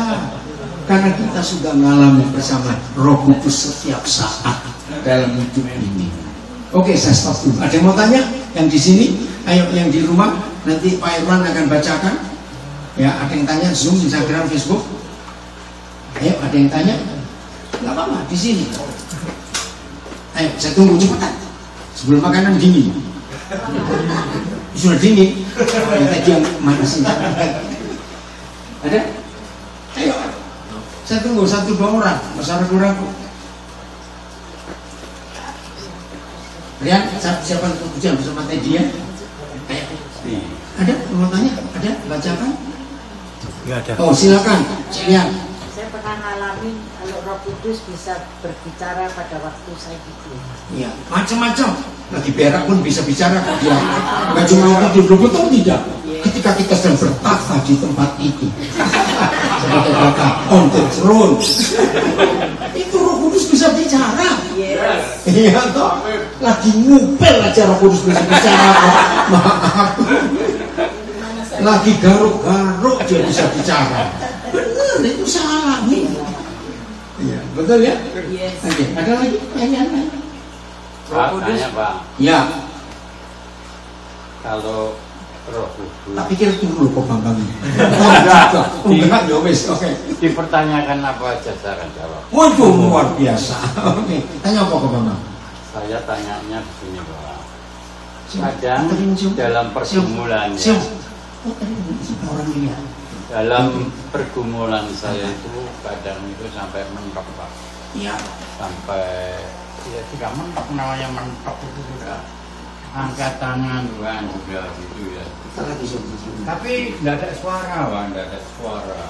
Karena kita sudah mengalami bersama Roh Kudus setiap saat dalam hidup ini. Oke, saya stop dulu. Ada yang mau tanya? Yang di sini, ayo yang di rumah, nanti Pak Irwan akan bacakan. Ya, ada yang tanya Zoom, Instagram, Facebook. Ayo, ada yang tanya? Nggak apa-apa, di sini. Ayo, saya tunggu cepetan. Sebelum makanan dingin. Sudah dingin. Yang tadi yang mana sih? Ada? Ayo. Saya tunggu 1-2 orang. Masalah kurang. Rian, siapa yang bersama Teddy ya? Ayo. Ada? Mau tanya? Ada? Bacakan? Nggak ada. Oh, silakan. Rian. Saya pernah ngalamin kalau Roh Kudus bisa berbicara pada waktu saya tidur. Iya, macam-macam. Lagi berak pun bisa bicara kok dia. Nggak cuma waktu tidur, betul tidak? Ketika kita sedang bertapa di tempat itu, sebagai kata on the throne, itu Roh Kudus bisa bicara. Yes. Iya toh. Lagi ngupel aja Roh Kudus bisa bicara kok. Maaf. Lagi garuk-garuk dia bisa bicara. Benar, itu salah nih. Iya, betul ya? Yes. Oke, ada lagi yang lain? Pak, tanya Pak, Ya, kalau Roh Kudus tak pikir dulu kok Bambang ini. Enggak, ya wis, oke. dipertanyakan apa aja saya akan jawab. Waduh, luar biasa. Oke, tanya apa kok Bambang? Saya tanyanya begini Pak, Siap. kadang Siap. dalam pergumulannya, Siap. Oh, tadi orang ini ya. dalam pergumulan saya itu kadang itu sampai mentok Pak, Iya. sampai ya tidak mentok, namanya mentok itu sudah angkat tangan Tuhan sudah gitu ya. Kita lagi sebut. Tapi tidak ada suara Pak, tidak ada suara.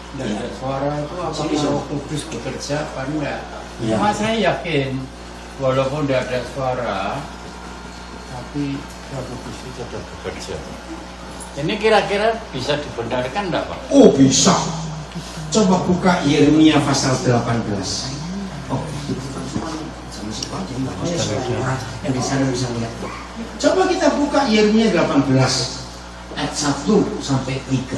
Tidak ada suara itu apa Roh Kudus bekerja apa enggak? Iya. Cuma saya yakin walaupun tidak ada suara, tapi Roh Kudus itu sudah bekerja. Ini kira-kira bisa dibenarkan enggak Pak? Oh, bisa. Coba buka Yeremia pasal 18. Oh, sama si Pak, jadi makanya supaya orang yang di sana bisa lihat. Coba kita buka Yeremia 18 ayat 1 sampai 3.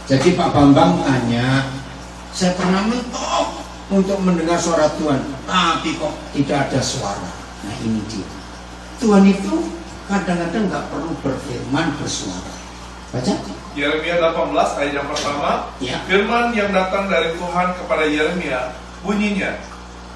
Jadi Pak Bambang tanya, saya pernah mentok untuk mendengar suara Tuhan, tapi kok tidak ada suara. Nah ini dia. Tuhan itu kadang-kadang nggak perlu berfirman, bersuara. Baca. Yeremia 18 ayat yang pertama, Ya. firman yang datang dari Tuhan kepada Yeremia bunyinya.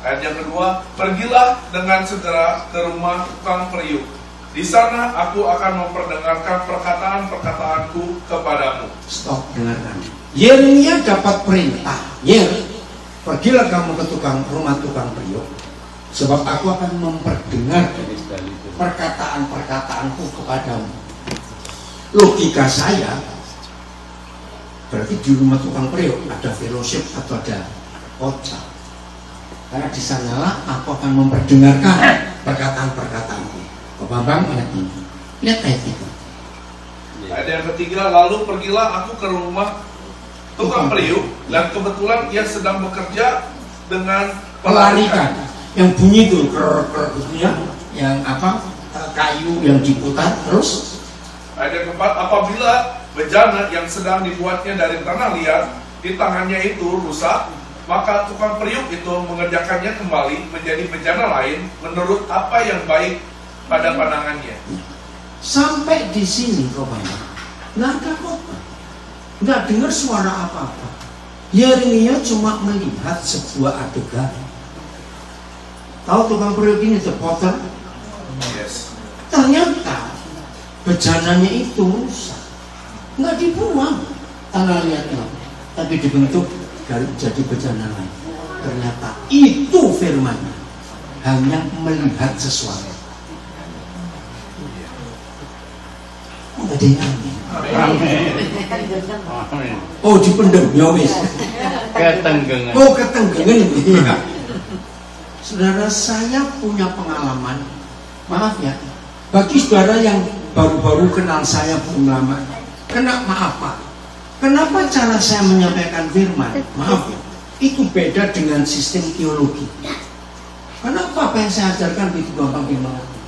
Ayat yang kedua, pergilah dengan segera ke rumah tukang periuk. Di sana aku akan memperdengarkan perkataan-perkataanku kepadamu. Stop, dengarkan. Yeremia dapat perintah. Pergilah kamu ke rumah tukang periuk, sebab aku akan memperdengarkan perkataan-perkataanku kepadamu. Logika saya, berarti di rumah tukang periuk ada fellowship atau ada khotbah. Karena di sanalah aku akan memperdengarkan perkataan-perkataanku. Pak Bambang ingat ini. Lihat ayat itu. Ayat yang ketiga, lalu pergilah aku ke rumah tukang periuk, dan kebetulan ia sedang bekerja dengan Pelarikan yang bunyi itu ya, yang apa, kayu yang diputar terus. Ayat yang keempat, apabila bejana yang sedang dibuatnya dari tanah liat di tangannya itu rusak, maka tukang periuk itu mengerjakannya kembali menjadi bejana lain menurut apa yang baik pada pandangannya. Sampai di sini kok Bambang, nggak ada khotbah, nggak dengar suara apa-apa. Yeremia cuma melihat sebuah adegan. Tahu tukang periuk ini, the potter? Yes. Ternyata bejananya itu rusak, nggak dibuang tanah liatnya, tapi dibentuk jadi bejana lain. Ternyata itu firman. hanya melihat sesuatu. Oh, ada yang amin. Oh, dipendem, ya wis. Ketenggengan. Oh, ketenggengan. Iya. Saudara, saya punya pengalaman. Maaf ya, bagi saudara yang baru-baru kenal saya belum lama, maaf Pak, kenapa cara saya menyampaikan firman, maaf ya, itu beda dengan sistem teologi. Kenapa apa yang saya ajarkan begitu gampang dimengerti?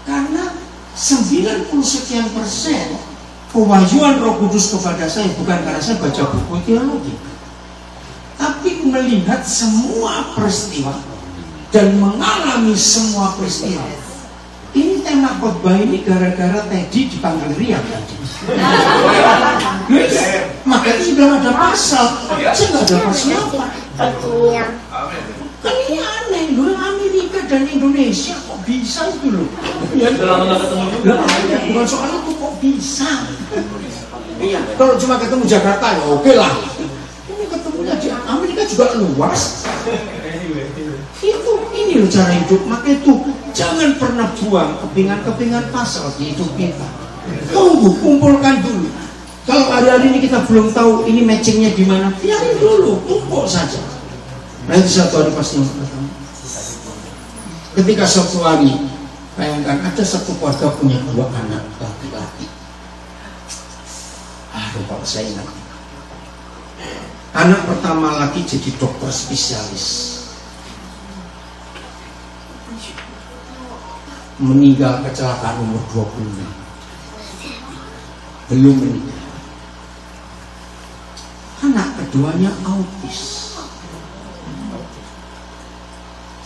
Karena 90% pewahyuan Roh Kudus kepada saya bukan karena saya baca buku teologi, tapi melihat semua peristiwa dan mengalami semua peristiwa. Ini tema khotbah ini gara-gara Teddy dipanggil Rian tadi. Makanya saya bilang ada pasal, saya nggak ada persiapan. Kan ini aneh, loh, Amerika dan Indonesia kok bisa itu loh. Bukan soal itu kok bisa. Iya. Kalau cuma ketemu Jakarta ya oke lah. Ini ketemunya di Amerika juga luas. Ini loh cara hidup. Maka itu jangan pernah buang kepingan-kepingan pasal di hidup kita. Tunggu, kumpulkan dulu. Kalau hari-hari ini kita belum tahu ini matchingnya di mana, biarin dulu, kumpul saja. Nanti satu hari pasti ketemu. Ketika suatu hari, bayangkan ada satu keluarga punya 2 anak laki-laki. Aduh, kalau saya ingat, anak pertama lagi jadi dokter spesialis, meninggal kecelakaan umur 26, belum menikah. Anak keduanya autis.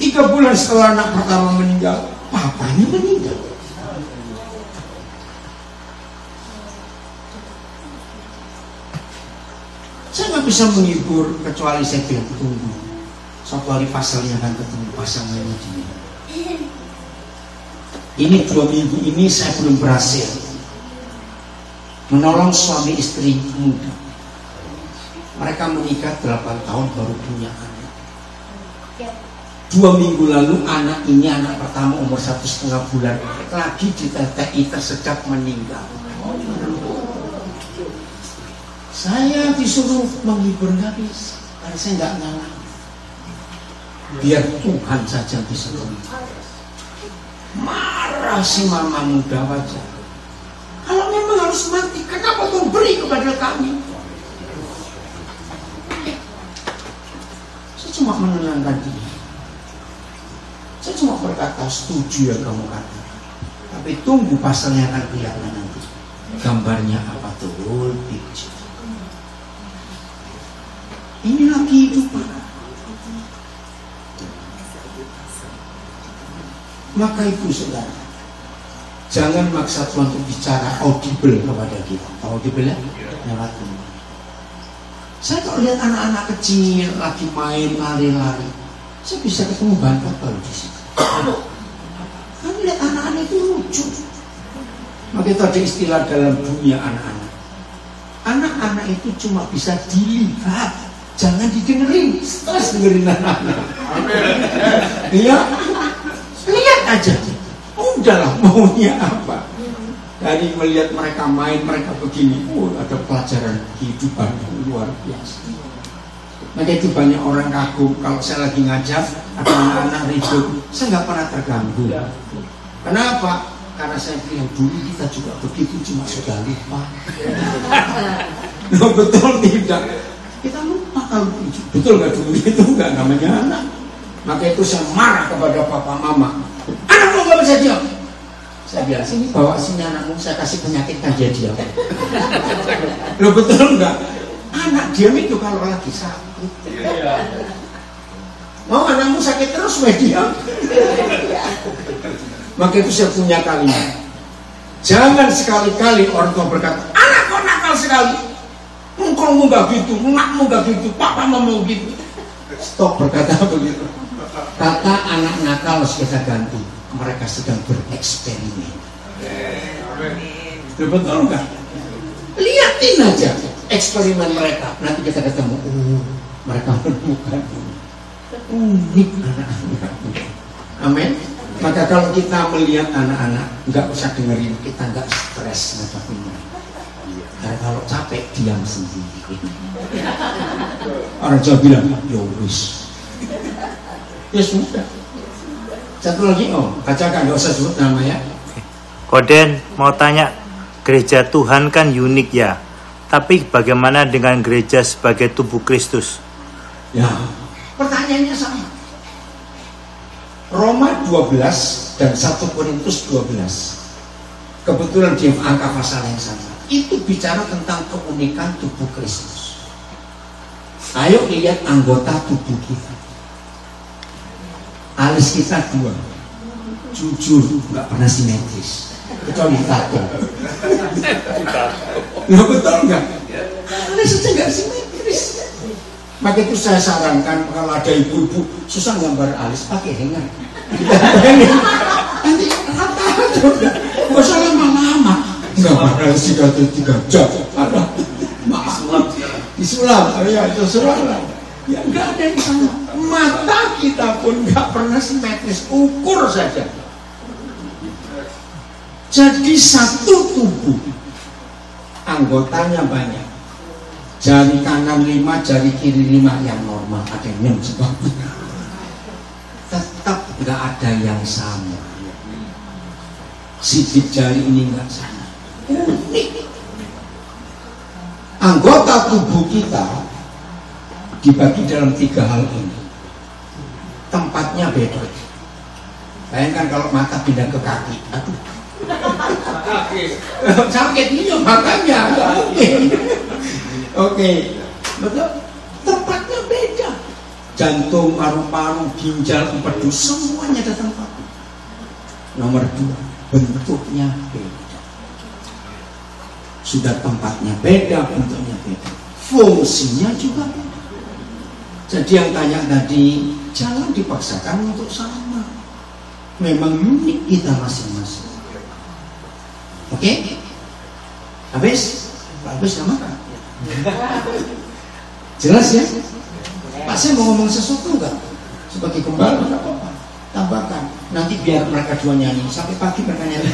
3 bulan setelah anak pertama meninggal, papanya meninggal. Saya nggak bisa menghibur kecuali saya bilang tunggu, suatu hari pasalnya akan ketemu pasangannya ini. Ini 2 minggu ini saya belum berhasil menolong suami istri muda. Mereka menikah 8 tahun baru punya anak. 2 minggu lalu anak ini, anak pertama umur 1,5 bulan, lagi di TTI tersedak meninggal. Saya disuruh menghibur, nggak bisa, karena saya nggak ngalah. Biar Tuhan saja bisa menghibur. Marah si mama muda wajar. Kalau memang harus mati, kenapa kau beri kepada kami? Saya cuma menenangkan dia. Saya cuma berkata, setuju ya kamu kata. Tapi tunggu pasalnya akan kelihatan nanti. Gambarnya apa tuh? Whole picture. Ini lagi hidup. Maka itu saudara, jangan maksa Tuhan untuk bicara audible kepada kita. Audible ya? Lewat ini. Saya kalau lihat anak-anak kecil lagi main lari-lari, saya bisa ketemu bahan baru di situ. Kan lihat anak-anak itu lucu. Maka itu ada istilah dalam dunia anak-anak. Anak-anak itu cuma bisa dilihat, jangan didengerin. Stres dengerin anak-anak. Iya. Lihat aja, udahlah maunya apa. Dari melihat mereka main, mereka begini, ada pelajaran kehidupan yang luar biasa. Maka itu banyak orang kagum kalau saya lagi ngajar, ada anak-anak ribut, saya nggak pernah terganggu. Kenapa? Karena saya bilang dulu kita juga begitu, cuma sudah lupa. Nah, betul tidak? Kita lupa kalau betul nggak dulu itu nggak namanya anak. Maka itu saya marah kepada papa mama. Anakmu gak bisa diam. Saya bilang, sini bawa sini anakmu, saya kasih penyakit aja dia. Loh betul enggak? Anak diam itu kalau lagi sakit. Mau anakmu sakit terus diam. Maka itu saya punya kalimat. Jangan sekali-kali orang tua berkata, anakku nakal sekali. Engkau gak gitu, anakmu gak gitu, papa mama gitu. Stop berkata begitu. Kata anak nakal harus kita ganti. Mereka sedang bereksperimen. Betul enggak? Lihatin aja eksperimen mereka. Nanti kita ketemu. Mereka menemukan unik anak-anak. Amin. Maka kalau kita melihat anak-anak, nggak usah dengerin, kita nggak stres ngadepinnya. Karena kalau capek diam sendiri. Orang Jawa bilang, ya wis. Ya sudah. Satu lagi, bacakan, nggak usah sebut nama ya. Koden mau tanya, gereja Tuhan kan unik ya, tapi bagaimana dengan gereja sebagai tubuh Kristus? Ya, pertanyaannya sama. Roma 12 dan 1 Korintus 12. Kebetulan di angka pasal yang sama. Itu bicara tentang keunikan tubuh Kristus. Ayo lihat anggota tubuh kita. Alis kita 2. Jujur, nggak pernah simetris. Kecuali tato. Loh, betul nggak? Alis saja nggak simetris. Maka itu saya sarankan kalau ada ibu-ibu susah gambar alis, pakai hanger. Nanti rata udah. Nggak usah lama-lama. Gambar alis 3 jam. Ada disulap. Ya itu sulap. Ya nggak ada yang sama. Mata kita pun nggak pernah simetris. Ukur saja. Jadi satu tubuh, anggotanya banyak. Jari kanan 5, jari kiri 5 yang normal, ada yang sebabnya. Tetap nggak ada yang sama. Sidik jari ini nggak sama. Unik. Anggota tubuh kita dibagi dalam 3 hal ini. Tempatnya beda. Bayangkan kalau mata pindah ke kaki, aduh. Sakit ini makanya. Oke, betul. Tempatnya beda. Jantung, paru-paru, ginjal, empedu, semuanya ada tempat. Nomor 2, bentuknya beda. Sudah tempatnya beda, bentuknya beda. Fungsinya juga beda. Jadi yang tanya tadi, jangan dipaksakan untuk sama. Memang unik kita masing-masing. Oke? Habis? Habis nggak makan? Jelas ya? Pak, saya mau ngomong sesuatu nggak? Sebagai kembali nggak apa-apa. Tambahkan. Nanti biar mereka dua nyanyi sampai pagi mereka nyanyi.